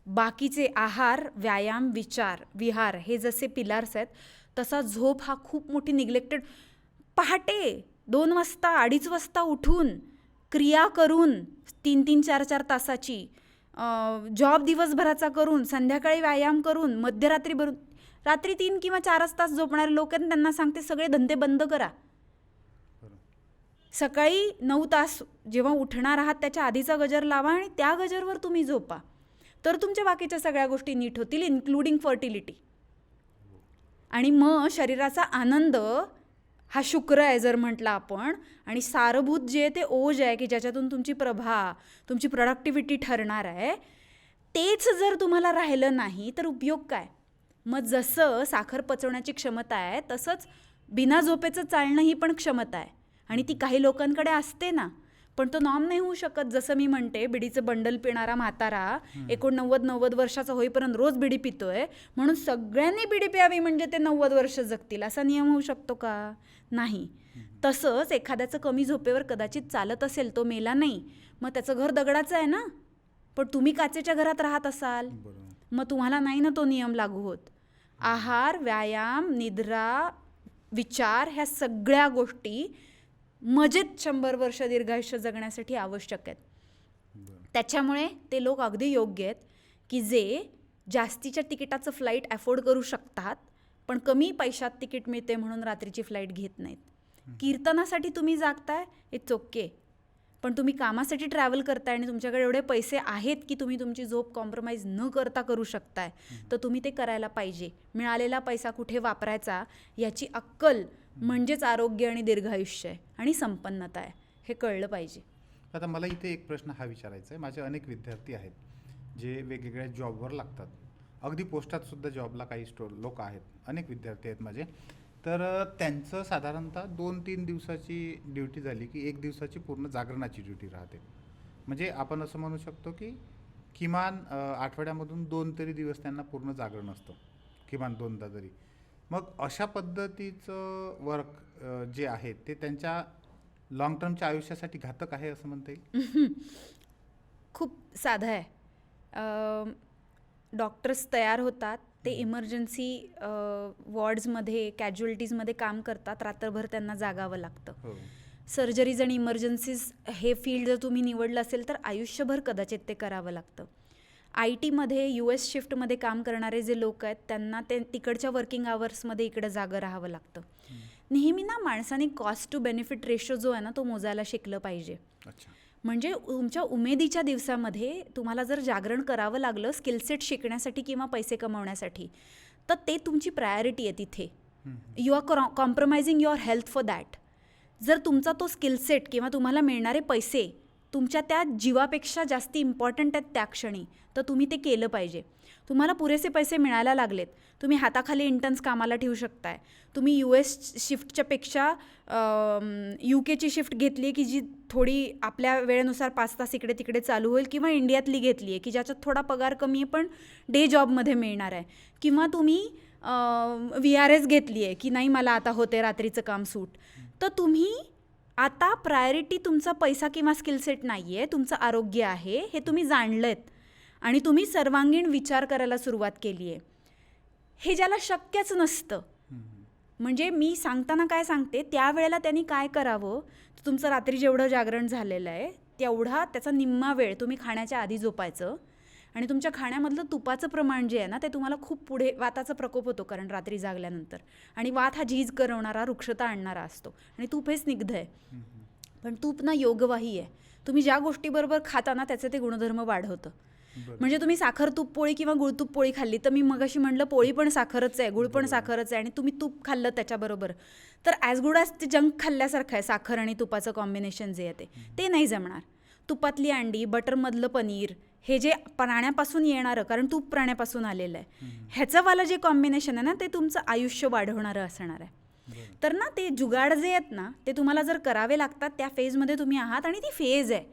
Speaker 2: बाकीचे आहार, व्यायाम, विचार, विहार हे जसे पिलार्स आहेत तसा झोप हा खूप मोठी निग्लेक्टेड. पहाटे 2 वाजता 2:30 वाजता उठून क्रिया करून 3-3, 4-4 तासाची जॉब दिवसभराचा करून, संध्याकाळी व्यायाम करून, मध्यरात्री भरून, रात्री 3 किंवा 4 तास झोपणारे लोक आहेत त्यांना सांगते सगळे धंदे बंद करा. सकाळी 9 तास जेव्हा उठणार आहात त्याच्या आधीचा गजर लावा आणि त्या गजरवर तुम्ही झोपा, तर तुमच्या बाकीच्या सगळ्या गोष्टी नीट होतील, इन्क्लुडिंग फर्टिलिटी. आणि मग शरीराचा आनंद हा शुक्र आहे जर म्हटलं आपण, आणि सारभूत जे ते ओज आहे की ज्याच्यातून तुमची प्रभा, तुमची प्रोडक्टिव्हिटी ठरणार आहे, तेच जर तुम्हाला राहिलं नाही तर उपयोग काय? मग जसं साखर पचवण्याची क्षमता आहे तसंच बिना झोपेचं चालणं ही पण क्षमता आहे. आणि ती काही लोकांकडे असते ना, पण तो नॉर्म नाही होऊ शकत. जसं मी म्हणते, बिडीचं बंडल पिणारा म्हातारा 89-90 वर्षाचा होईपर्यंत रोज बिडी पितोय म्हणून सगळ्यांनी बिडी प्यावी म्हणजे ते 90 वर्ष जगतील असा नियम होऊ शकतो का? नाही. तसंच एखाद्याचं कमी झोपेवर कदाचित चालत असेल, तो मेला नाही, मग त्याचं घर दगडाचं आहे ना, पण तुम्ही काचेच्या घरात राहत असाल मग तुम्हाला नाही ना तो नियम लागू होत. आहार, व्यायाम, निद्रा, विचार ह्या सगळ्या गोष्टी मजेत 100 वर्ष दीर्घायुष्य जगण्यासाठी आवश्यक आहेत. त्याच्यामुळे ते लोक अगदी योग्य आहेत की जे जास्तीच्या तिकिटाचं फ्लाईट अफोर्ड करू शकतात, पण कमी पैशात तिकीट मिळते म्हणून रात्रीची फ्लाईट घेत नाहीत. कीर्तनासाठी तुम्ही जागताय, इट्स ओके, पण तुम्ही कामासाठी ट्रॅव्हल करताय आणि तुमच्याकडे एवढे पैसे आहेत की तुम्ही तुमची झोप कॉम्प्रोमाइज न करता करू शकताय, तर तुम्ही ते करायला पाहिजे. मिळालेला पैसा कुठे वापरायचा याची अक्कल म्हणजेच आरोग्य आणि दीर्घायुष्य आहे आणि संपन्नता आहे, हे कळलं पाहिजे.
Speaker 1: आता मला इथे एक प्रश्न हा विचारायचा आहे. माझे अनेक विद्यार्थी आहेत जे वेगवेगळ्या जॉबवर लागतात, अगदी पोस्टात सुद्धा जॉबला काही लोक आहेत, अनेक विद्यार्थी आहेत माझे. तर त्यांचं साधारणतः 2-3 दिवसाची ड्युटी झाली की 1 दिवसाची पूर्ण जागरणाची ड्युटी राहते. म्हणजे आपण असं म्हणू शकतो की किमान आठवड्यामधून 2 तरी दिवस त्यांना पूर्ण जागरण असतं, किमान 2दा तरी. मग अशा पद्धतीचं वर्क जे आहे ते त्यांच्या लाँग टर्मच्या आयुष्यासाठी घातक आहे असं म्हणता येईल?
Speaker 2: खूप साधं आहे. डॉक्टर्स तयार होतात, ते इमर्जन्सी वॉर्ड्समध्ये, कॅज्युअल्टीजमध्ये काम करतात, रात्रभर त्यांना जागावं लागतं. सर्जरीज आणि इमर्जन्सीज हे फील्ड जर तुम्ही निवडलं असेल तर आयुष्यभर कदाचित ते करावं लागतं. IT-मध्ये US शिफ्टमध्ये काम करणारे जे लोक आहेत त्यांना ते तिकडच्या वर्किंग आवर्समध्ये इकडे जागं राहावं लागतं. नेहमी ना माणसाने कॉस्ट टू बेनिफिट रेशो जो आहे ना तो मोजायला शिकलं पाहिजे. म्हणजे तुमच्या उमेदीच्या दिवसामध्ये तुम्हाला जर जागरण करावं लागलं स्किलसेट शिकण्यासाठी किंवा पैसे कमवण्यासाठी, तर ते तुमची प्रायोरिटी आहे तिथे. You are compromising your health for that. जर तुमचा तो स्किलसेट किंवा तुम्हाला मिळणारे पैसे तुमच्या त्या जीवापेक्षा जास्त इम्पॉर्टंट आहेत त्या क्षणी, तर तुम्ही ते केलं पाहिजे. तुम्हाला पुरेसे पैसे मिळायला लागलेत, तुम्ही हाताखाली इंटर्न्स कामाला ठेवू शकताय. तुम्ही US शिफ्टच्या पेक्षा UK शिफ्ट घेतली आहे की जी थोडी आपल्या वेळेनुसार 5 तास इकडे तिकडे चालू होईल, किंवा इंडियातली घेतली आहे की ज्याच्यात थोडा पगार कमी आहे पण डे जॉबमध्ये मिळणार आहे, किंवा तुम्ही VRS घेतली आहे की नाही मला आता होते रात्रीचं काम सूट. तर तुम्ही आता प्रायोरिटी तुमचा पैसा किंवा स्किलसेट नाही आहे, तुमचं आरोग्य आहे हे तुम्ही जाणलंत आणि तुम्ही सर्वांगीण विचार करायला सुरुवात केली आहे. हे ज्याला शक्यच नसतं, म्हणजे मी सांगताना काय सांगते त्यावेळेला त्यांनी काय करावं, तुमचं रात्री जेवढं जागरण झालेलं आहे तेवढा त्याचा निम्मा वेळ तुम्ही खाण्याच्या आधी झोपायचं. आणि तुमच्या खाण्यामधलं तुपाचं प्रमाण जे आहे ना ते तुम्हाला खूप पुढे, वाताचा प्रकोप होतो कारण रात्री जागल्यानंतर, आणि वात हा झीज करवणारा, रुक्षता आणणारा असतो, आणि तूप हे स्निग्ध आहे. पण तूप ना योगवाही आहे. तुम्ही ज्या गोष्टीबरोबर खाता ना त्याचे ते गुणधर्म वाढवतं. म्हणजे तुम्ही साखर तूप पोळी किंवा गुळतूप पोळी खाल्ली, तर मी मगाशी म्हटलं पोळी पण साखरच आहे, गुळ पण साखरच आहे, आणि तुम्ही तूप खाल्लं त्याच्याबरोबर, तर ॲज गुड ॲज ते जंक खाल्ल्यासारखं आहे. साखर आणि तुपाचं कॉम्बिनेशन जे आहे ते नाही जमणार. तुपातली अंडी, बटरमधलं पनीर, हे जे प्राण्यापासून येणारं, कारण तूप प्राण्यापासून आलेलं आहे, ह्याचंवालं जे कॉम्बिनेशन आहे ना ते तुमचं आयुष्य वाढवणारं असणार आहे. तर ना ते जुगाड जे आहेत ना ते तुम्हाला जर करावे लागतात, त्या फेजमध्ये तुम्ही आहात आणि ती फेज आहे,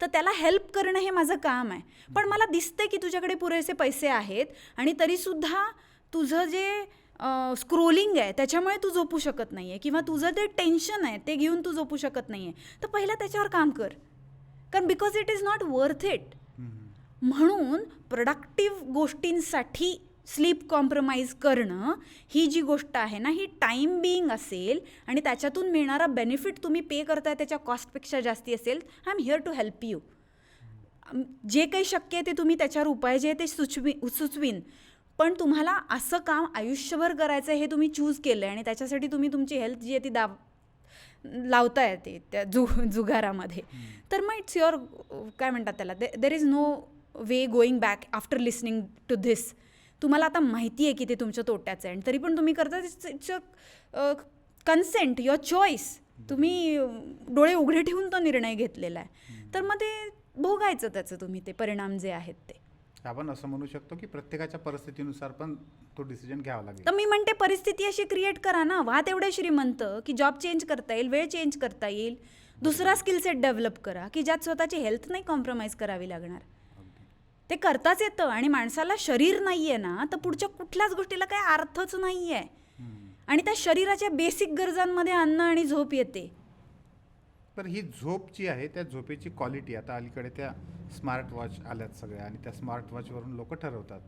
Speaker 2: तर त्याला हेल्प करणं हे माझं काम आहे. पण मला दिसतंय की तुझ्याकडे पुरेसे पैसे आहेत आणि तरीसुद्धा तुझं जे स्क्रोलिंग आहे त्याच्यामुळे तू झोपू शकत नाही आहे, किंवा तुझं ते टेन्शन आहे ते घेऊन तू झोपू शकत नाही आहे, तर पहिला त्याच्यावर काम कर, कारण because it is not worth it. म्हणून प्रोडक्टिव्ह गोष्टींसाठी स्लीप कॉम्प्रोमाइज करणं ही जी गोष्ट आहे ना ही टाईम बिईंग असेल आणि त्याच्यातून मिळणारा बेनिफिट तुम्ही पे करताय त्याच्या कॉस्टपेक्षा जास्ती असेल, I am here to help you. जे काही शक्य आहे ते तुम्ही त्याच्यावर उपाय जे आहे ते सुचवीन, पण तुम्हाला असं काम आयुष्यभर करायचं आहे हे तुम्ही चूज केलं आहे आणि त्याच्यासाठी तुम्ही तुमची हेल्थ जी आहे ती लावता येते त्या जुगारामध्ये, तर मग इट्स युअर, काय म्हणतात त्याला, there is no way going back after listening to this. तुम्हाला आता माहिती आहे की ते तुमच्या तोट्याचं आहे आणि तरी पण तुम्ही करता. It's a consent, your choice. तुम्ही डोळे उघडे ठेवून तो निर्णय घेतलेला आहे, तर मग ते भोगायचं त्याचं तुम्ही ते परिणाम जे आहेत ते.
Speaker 1: आपण असं म्हणू शकतो की प्रत्येकाच्या परिस्थितीनुसार पण तो डिसिजन घ्यावा लागेल.
Speaker 2: तर मी म्हणते परिस्थिती अशी क्रिएट करा ना, व्हा तेवढे श्रीमंत की जॉब चेंज करता येईल, वेळ चेंज करता येईल, दुसरा स्किल सेट डेव्हलप करा की ज्यात स्वतःची हेल्थ नाही कॉम्प्रोमाइज करावी लागणार. ते करताच येतं, आणि माणसाला शरीर नाही आहे ना तर पुढच्या कुठल्याच गोष्टीला काही अर्थच नाही आहे, आणि त्या शरीराच्या बेसिक गरजांमध्ये अन्न आणि झोप येते.
Speaker 1: तर ही झोप जी आहे त्या झोपेची क्वालिटी, आता अलीकडे त्या स्मार्ट वॉच आल्यात सगळ्या, आणि त्या स्मार्ट वॉचवरून लोक ठरवतात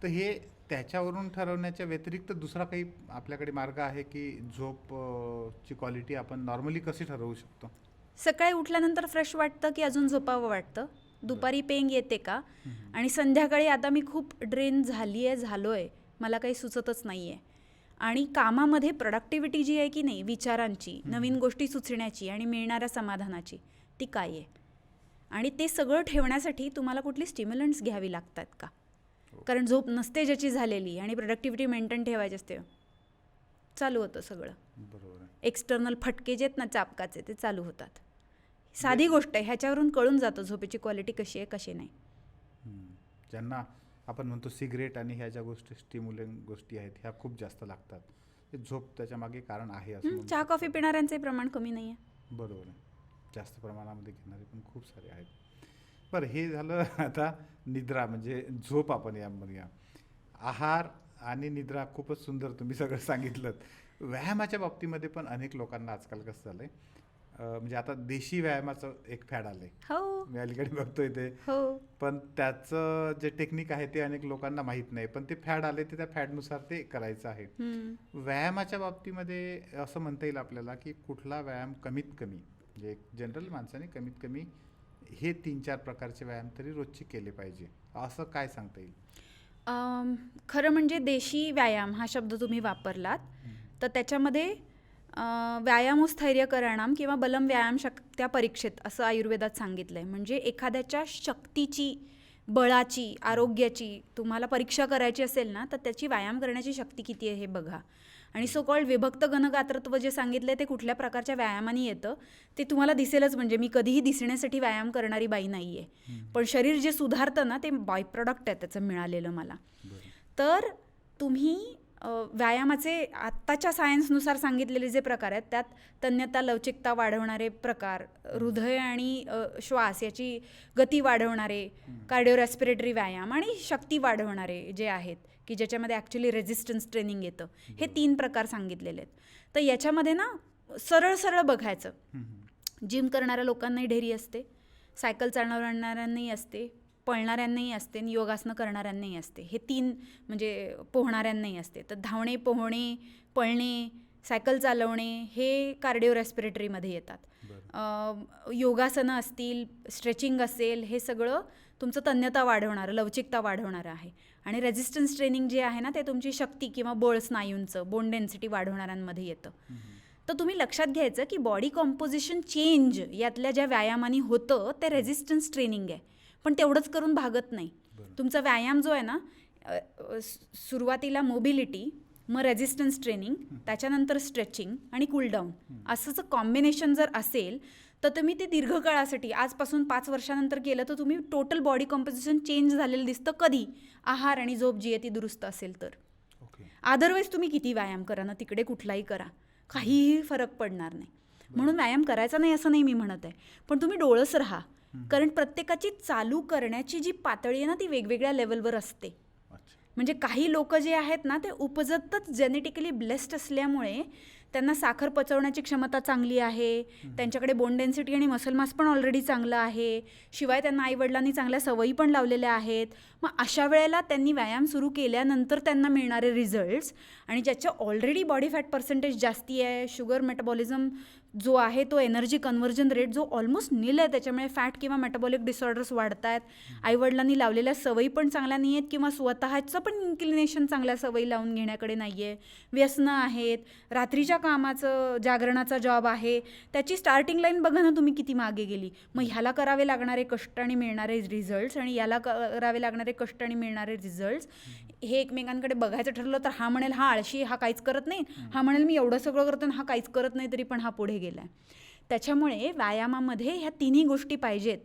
Speaker 1: तर हे त्याच्यावरून ठरवण्याच्या व्यतिरिक्त दुसरा काही आपल्याकडे मार्ग आहे की झोप ची क्वालिटी आपण नॉर्मली कशी ठरवू शकतो?
Speaker 2: सकाळी उठल्यानंतर फ्रेश वाटतं की अजून झोपावं वाटतं? दुपारी पेंग येते का? आणि संध्याकाळी आता मी खूप ड्रेन झालोय, मला काही सुचतच नाही आहे. आणि कामामध्ये प्रोडक्टिव्हिटी जी आहे की नाही, विचारांची, नवीन गोष्टी सुचण्याची आणि मिळणाऱ्या समाधानाची, ती काय आहे? आणि ते सगळं ठेवण्यासाठी तुम्हाला कुठली स्टिम्युलंट्स घ्यावी लागतात का? कारण झोप नसते ज्याची झालेली आणि प्रोडक्टिव्हिटी मेंटेन ठेवायची असते, चालू होतं सगळं.
Speaker 1: बरोबर आहे.
Speaker 2: एक्सटर्नल फटके जे आहेत ना चापकाचे, ते चालू होतात. साधी गोष्ट आहे, ह्याच्यावरून कळून जातं झोपेची क्वालिटी कशी आहे कशी नाही.
Speaker 1: ज्यांना आपण म्हणतो सिगरेट आणि ह्या ज्या गोष्टी स्टिम्युलंट गोष्टी आहेत ह्या खूप जास्त लागतात, ते झोप त्याच्या मागे कारण आहे असं म्हणू
Speaker 2: चहा
Speaker 1: शकतो.
Speaker 2: कॉफी पिणाऱ्यांचे प्रमाण कमी नाही आहे.
Speaker 1: बरोबर आहे. जास्त प्रमाणामध्ये घेणारे पण खूप सारे आहेत. बरं, हे झालं आता निद्रा म्हणजे झोप. आपण या म्हणूया आहार आणि निद्रा. खूपच सुंदर तुम्ही सगळं सांगितलं. व्यायामाच्या बाबतीमध्ये पण अनेक लोकांना आजकाल कसं झालंय, म्हणजे आता देशी व्यायामाचं एक फॅड आलंय,
Speaker 2: हो
Speaker 1: मी अलीकडे बघतोय ते.
Speaker 2: हो.
Speaker 1: पण त्याचं जे टेक्निक आहे ते अनेक लोकांना माहीत नाही, पण ते फॅड आले ते त्या फॅडनुसार ते करायचं आहे. व्यायामाच्या बाबतीमध्ये असं म्हणता येईल आपल्याला की कुठला व्यायाम कमीत कमी, म्हणजे जनरल माणसाने कमीत कमी हे 3-4 प्रकारचे व्यायाम तरी रोजचे केले पाहिजे, असं काय सांगता येईल?
Speaker 2: खरं म्हणजे देशी व्यायाम हा शब्द तुम्ही वापरलात, तर त्याच्यामध्ये व्यायामोस्थैर्यकरणाम किंवा बलम व्यायाम शक्त्या परीक्षेत असं आयुर्वेदात सांगितलं आहे. म्हणजे एखाद्याच्या शक्तीची, बळाची, आरोग्याची तुम्हाला परीक्षा करायची असेल ना, तर त्याची व्यायाम करण्याची शक्ती किती आहे हे बघा. आणि सो कॉल्ड विभक्त घनगात्रत्व जे सांगितलं ते कुठल्या प्रकारच्या व्यायामाने येतं ते तुम्हाला दिसेलच. म्हणजे मी कधीही दिसण्यासाठी व्यायाम करणारी बाई नाही आहे, पण शरीर जे सुधारतं ना ते बाय प्रॉडक्ट आहे त्याचं मिळालेलं मला. तर तुम्ही व्यायामाचे आत्ताच्या सायन्सनुसार सांगितलेले जे प्रकार आहेत त्यात तन्यता, लवचिकता वाढवणारे प्रकार, हृदय आणि श्वास याची गती वाढवणारे कार्डिओ रेस्पिरेटरी व्यायाम आणि शक्ती वाढवणारे जे आहेत की ज्याच्यामध्ये ॲक्च्युली रेझिस्टन्स ट्रेनिंग येतं, हे 3 प्रकार सांगितलेले आहेत. तर याच्यामध्ये ना सरळ सरळ बघायचं. जिम करणाऱ्या लोकांनाही ढेरी असते, सायकल चालवणाऱ्यांनाही असते, पळणाऱ्यांनाही असते आणि योगासनं करणाऱ्यांनाही असते. हे 3 म्हणजे पोहणाऱ्यांनाही असते. तर धावणे, पोहणे, पळणे, सायकल चालवणे हे कार्डिओ रेस्पिरेटरीमध्ये येतात. योगासनं असतील, स्ट्रेचिंग असेल, हे सगळं तुमचं तन्यता वाढवणारं, लवचिकता वाढवणारं आहे. आणि रेझिस्टन्स ट्रेनिंग जे आहे ना ते तुमची शक्ती किंवा बळ स्नायूंचं, बोन डेन्सिटी वाढवणाऱ्यांमध्ये येतं. तर तुम्ही लक्षात घ्यायचं की बॉडी कॉम्पोजिशन चेंज यातल्या ज्या व्यायामाने होतं ते रेझिस्टन्स ट्रेनिंग आहे, पण तेवढंच करून भागत नाही. तुमचा व्यायाम जो आहे ना, सुरुवातीला मोबिलिटी, मग रेझिस्टन्स ट्रेनिंग, त्याच्यानंतर स्ट्रेचिंग आणि कूलडाऊन असंच कॉम्बिनेशन जर असेल तर तुम्ही ते दीर्घकाळासाठी आजपासून 5 वर्षानंतर केलं तर तुम्ही टोटल बॉडी कॉम्पोजिशन चेंज झालेलं दिसतं. कधी? आहार आणि झोप जी आहे ती दुरुस्त असेल तर. अदरवाईज तुम्ही किती व्यायाम करा ना, तिकडे कुठलाही करा, काहीही फरक पडणार नाही. म्हणून व्यायाम करायचा नाही असं नाही मी म्हणत आहे, पण तुम्ही डोळस राहा. कारण प्रत्येकाची चालू करण्याची जी पातळी आहे ना ती वेगवेगळ्या लेवलवर असते. म्हणजे काही लोक जे आहेत ना ते उपजतच जेनेटिकली ब्लेस्ड असल्यामुळे त्यांना साखर पचवण्याची क्षमता चांगली आहे, त्यांच्याकडे बोन डेन्सिटी आणि मसल मास पण ऑलरेडी चांगलं आहे, शिवाय त्यांना आईवडिलांनी चांगल्या सवयी पण लावलेल्या आहेत. मग अशा वेळेला त्यांनी व्यायाम सुरू केल्यानंतर त्यांना मिळणारे रिझल्ट्स आणि ज्याच्या ऑलरेडी बॉडी फॅट पर्सेंटेज जास्ती आहे, शुगर मेटाबॉलिझम जो आहे तो एनर्जी कन्व्हर्जन रेट जो ऑलमोस्ट नील आहे, त्याच्यामुळे फॅट किंवा मेटाबॉलिक डिसऑर्डर्स वाढत आहेत, आईवडिलांनी लावलेल्या सवयी पण चांगल्या नाही आहेत किंवा स्वतःचं पण इन्क्लिनेशन चांगल्या सवयी लावून घेण्याकडे नाही आहे, व्यसनं आहेत, रात्रीच्या कामाचं जागरणाचा जॉब आहे, त्याची स्टार्टिंग लाईन बघा ना तुम्ही किती मागे गेली. मग ह्याला करावे लागणारे कष्ट आणि मिळणारे रिझल्ट्स आणि याला करावे लागणारे कष्ट आणि मिळणारे रिझल्ट्स हे एकमेकांकडे बघायचं ठरलं तर हा म्हणेल हा आळशी, हा काहीच करत नाही, हा म्हणेल मी एवढं सगळं करतो आणि हा काहीच करत नाही तरी पण हा पुढे गेलाय. त्याच्यामुळे व्यायामामध्ये ह्या 3ही गोष्टी पाहिजेत,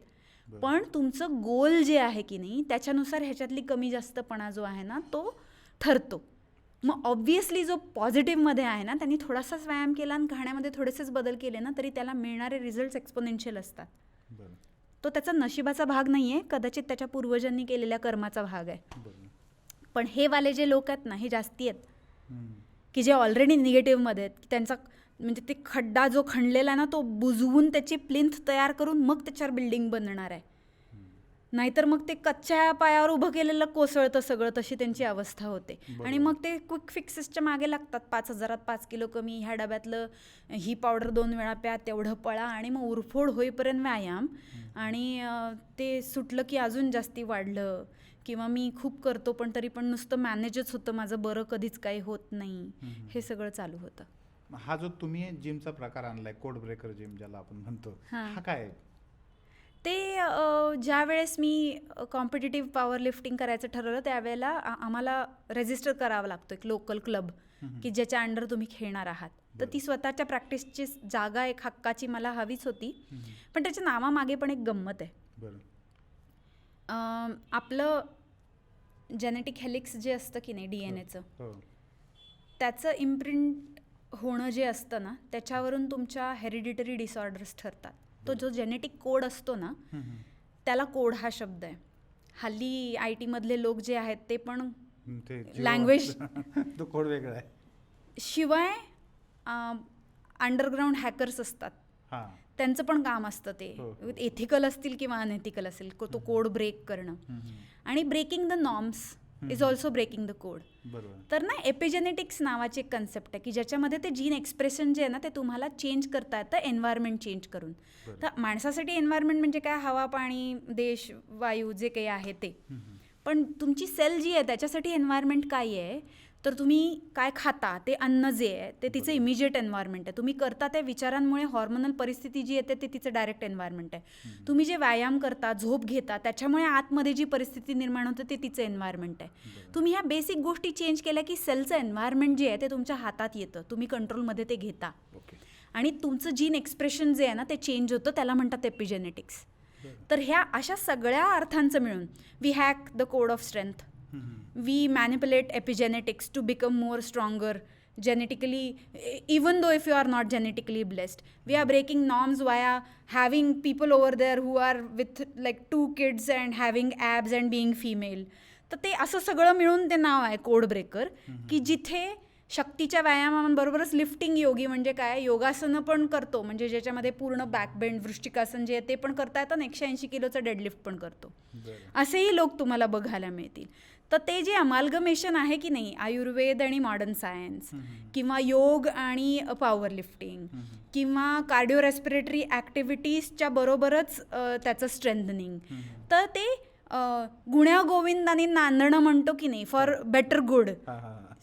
Speaker 2: पण तुमचं गोल जे आहे की नाही त्याच्यानुसार ह्याच्यातली कमी जास्तपणा जो आहे ना तो ठरतो. मग ऑब्व्हियसली जो पॉझिटिव्हमध्ये आहे ना त्यांनी थोडासाच व्यायाम केला आणि खाण्यामध्ये थोडेसेच बदल केले ना तरी त्याला मिळणारे रिझल्ट्स एक्सपोनेन्शियल असतात. तो त्याचा नशिबाचा भाग नाही आहे, कदाचित त्याच्या पूर्वजांनी केलेल्या कर्माचा भाग आहे. पण हे वाले जे लोक आहेत ना हे जास्ती आहेत की जे ऑलरेडी निगेटिव्हमध्ये आहेत, त्यांचा म्हणजे ते खड्डा जो खणलेला ना तो बुजवून त्याची प्लिंथ तयार करून मग त्याच्यावर बिल्डिंग बनणार आहे. नाहीतर मग ते कच्च्या पायावर उभं केलेलं कोसळतं सगळं, तशी त्यांची अवस्था होते. आणि मग ते क्विक फिक्सेसच्या मागे लागतात. 5,000 5 किलो कमी, ह्या डब्यातलं ही पावडर 2 वेळा प्या, तेवढं पळा, आणि मग उरफोड होईपर्यंत व्यायाम, आणि ते सुटलं की अजून जास्ती वाढलं, किंवा मी खूप करतो पण तरी पण नुसतं मॅनेजच होतं माझं, बरं कधीच काही होत नाही, हे सगळं चालू होतं.
Speaker 1: हा जो तुम्ही जिमचा प्रकार आणलाय, कोड ब्रेकर जिम ज्याला आपण म्हणतो, हा काय आहे?
Speaker 2: ते ज्या वेळेस मी कॉम्पिटिटिव्ह पॉवर लिफ्टिंग करायचं ठरवलं त्यावेळेला आम्हाला रजिस्टर करावं लागतो एक लोकल क्लब, की ज्याच्या अंडर तुम्ही खेळणार आहात. तर ती स्वतःच्या प्रॅक्टिसची जागा एक हक्काची मला हवीच होती. पण त्याच्या नावामागे पण एक गंमत आहे. आपलं जेनेटिक हेलिक्स जे असतं की नाही, DNA चं, त्याचं इम्प्रिंट होणं जे असतं ना, त्याच्यावरून तुमच्या हेरिडिटरी डिसऑर्डर्स ठरतात. तो जो जेनेटिक कोड असतो ना, त्याला कोड हा शब्द आहे. हल्ली IT मधले लोक जे आहेत ते पण लँग्वेज
Speaker 1: तो कोड वेगळा आहे.
Speaker 2: शिवाय अंडरग्राऊंड हॅकर्स असतात, त्यांचं पण काम असतं ते, एथिकल असतील किंवा अनएथिकल असेल, तो कोड ब्रेक करणं. आणि breaking the norms is also breaking the code. तर ना एपिजेनेटिक्स नावाची एक कन्सेप्ट आहे की ज्याच्यामध्ये ते जीन एक्सप्रेशन जे आहे ना, ते तुम्हाला चेंज करता येतं एन्व्हायरमेंट चेंज करून. तर माणसासाठी एन्व्हायरमेंट म्हणजे काय, हवा, पाणी, देश, वायू, जे काही आहे ते. पण तुमची सेल जी आहे त्याच्यासाठी एन्व्हायरमेंट काय आहे, तर तुम्ही काय खाता, ते अन्न जे आहे ते तिचं इमिजिएट एन्व्हायरमेंट आहे. तुम्ही करता त्या विचारांमुळे हॉर्मोनल परिस्थिती जी येते ते तिचं डायरेक्ट एन्व्हायरमेंट आहे. तुम्ही जे व्यायाम करता, झोप घेता, त्याच्यामुळे आतमध्ये जी परिस्थिती निर्माण होते ते तिचं एन्व्हायरमेंट आहे. तुम्ही ह्या बेसिक गोष्टी चेंज केल्या की सेलचं एन्व्हायरमेंट जे आहे ते तुमच्या हातात येतं, तुम्ही कंट्रोलमध्ये ते घेता, आणि तुमचं जीन एक्सप्रेशन जे आहे ना ते चेंज होतं, त्याला म्हणतात एपिजेनेटिक्स. तर ह्या अशा सगळ्या अर्थांचं मिळून we hack the code of strength, we manipulate epigenetics to become more stronger genetically, even though if you are not genetically blessed. We are breaking norms via having people over there who are with like 2 kids and having abs and being female. तर ते असं सगळं मिळून ते नाव आहे code breaker, की जिथे शक्तीच्या व्यायामांबरोबरच लिफ्टिंग योगी म्हणजे काय, योगासनं पण करतो, म्हणजे ज्याच्यामध्ये पूर्ण बॅकबेंड, वृष्टिकासन जे आहे ते पण करता येतं, 180 किलोचं डेडलिफ्ट पण करतो, असेही लोक तुम्हाला बघायला मिळतील. तर ते जे अमालगमेशन आहे की नाही, आयुर्वेद आणि मॉडर्न सायन्स, किंवा योग आणि पॉवर लिफ्टिंग, किंवा कार्डिओ रेस्पिरेटरी ॲक्टिव्हिटीजच्या बरोबरच त्याचं स्ट्रेंथनिंग, तर ते गुण्यागोविंदाने नांदणं म्हणतो की नाही, फॉर बेटर गुड.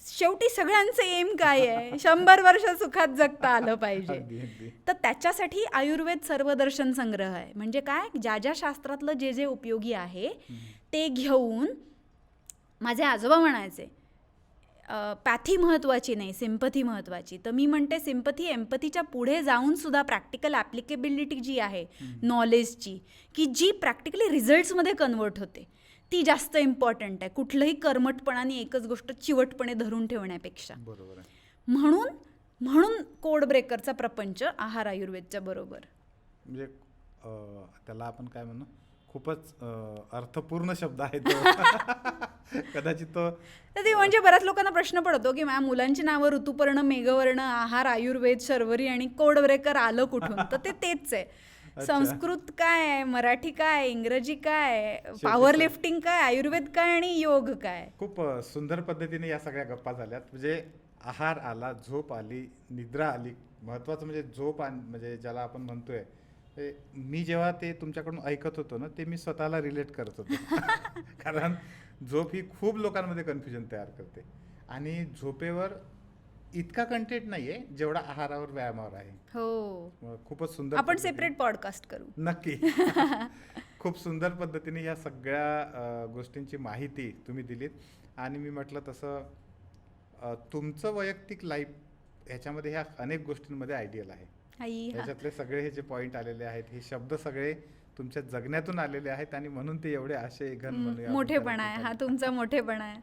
Speaker 2: शेवटी सगळ्यांचं एम काय आहे, 100 वर्ष सुखात जगता आलं पाहिजे. तर त्याच्यासाठी आयुर्वेद सर्वदर्शन संग्रह आहे. म्हणजे काय, ज्या ज्या शास्त्रातलं जे जे उपयोगी आहे ते घेऊन, माझे आजोबा म्हणायचे पॅथी महत्त्वाची नाही, सिम्पथी महत्त्वाची. तर मी म्हणते सिम्पथी एम्पथीच्या पुढे जाऊन सुद्धा प्रॅक्टिकल ॲप्लिकेबिलिटी जी आहे नॉलेजची, की जी प्रॅक्टिकली रिझल्ट्समध्ये कन्वर्ट होते, ती जास्त इम्पॉर्टंट आहे, कुठलंही कर्मटपणाने एकच गोष्ट चिवटपणे धरून ठेवण्यापेक्षा.
Speaker 1: बरोबर आहे.
Speaker 2: म्हणून कोड ब्रेकरचा प्रपंच आहार आयुर्वेदच्या बरोबर.
Speaker 1: म्हणजे त्याला आपण काय म्हणू, खूपच अर्थपूर्ण शब्द आहे तो. कदाचित तो
Speaker 2: ते म्हणजे बऱ्याच लोकांना प्रश्न पडतो की माझ्या मुलांची नावं ऋतुपर्ण, मेघवर्ण, आहार, आयुर्वेद, शर्वरी आणि कोड ब्रेकर आलं कुठून, तर ते तेच आहे. संस्कृत काय, मराठी काय, इंग्रजी काय, पॉवर लिफ्टिंग काय, आयुर्वेद काय आणि योग काय.
Speaker 1: खूप सुंदर पद्धतीने या सगळ्या गप्पा झाल्यात. म्हणजे आहार आला, झोप आली, निद्रा आली. महत्त्वाचं म्हणजे झोप, म्हणजे ज्याला आपण म्हणतोय, मी जेव्हा ते तुमच्याकडून ऐकत होतो ना, ते मी स्वतःला रिलेट करत होतो. कारण झोप ही खूप लोकांमध्ये कन्फ्युजन तयार करते, आणि झोपेवर इतका कंटेंट नाहीये जेवढा आहारावर, व्यायामावर आहे.
Speaker 2: हो,
Speaker 1: खूपच सुंदर.
Speaker 2: आपण सेपरेट पॉडकास्ट करू
Speaker 1: नक्की. खूप सुंदर पद्धतीने या सगळ्या गोष्टींची माहिती तुम्ही दिलीत. आणि मी म्हटलं तसं तुमचं वैयक्तिक लाईफ ह्याच्यामध्ये ह्या अनेक गोष्टींमध्ये आयडियल आहे. ह्याच्यातले सगळे हे जे पॉईंट आलेले आहेत, हे शब्द सगळे तुमच्या जगण्यातून आलेले आहेत, आणि म्हणून ते एवढे असे घन म्हणूया,
Speaker 2: मोठेपणा आहे हा तुमचा, मोठेपणा आहे.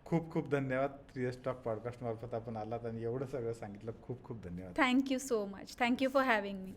Speaker 1: खूप खूप धन्यवाद. रिअल टॉक पॉडकास्ट मार्फत आपण आलात आणि एवढं सगळं सांगितलं. खूप खूप धन्यवाद.
Speaker 2: Thank you so much. Thank you for having me.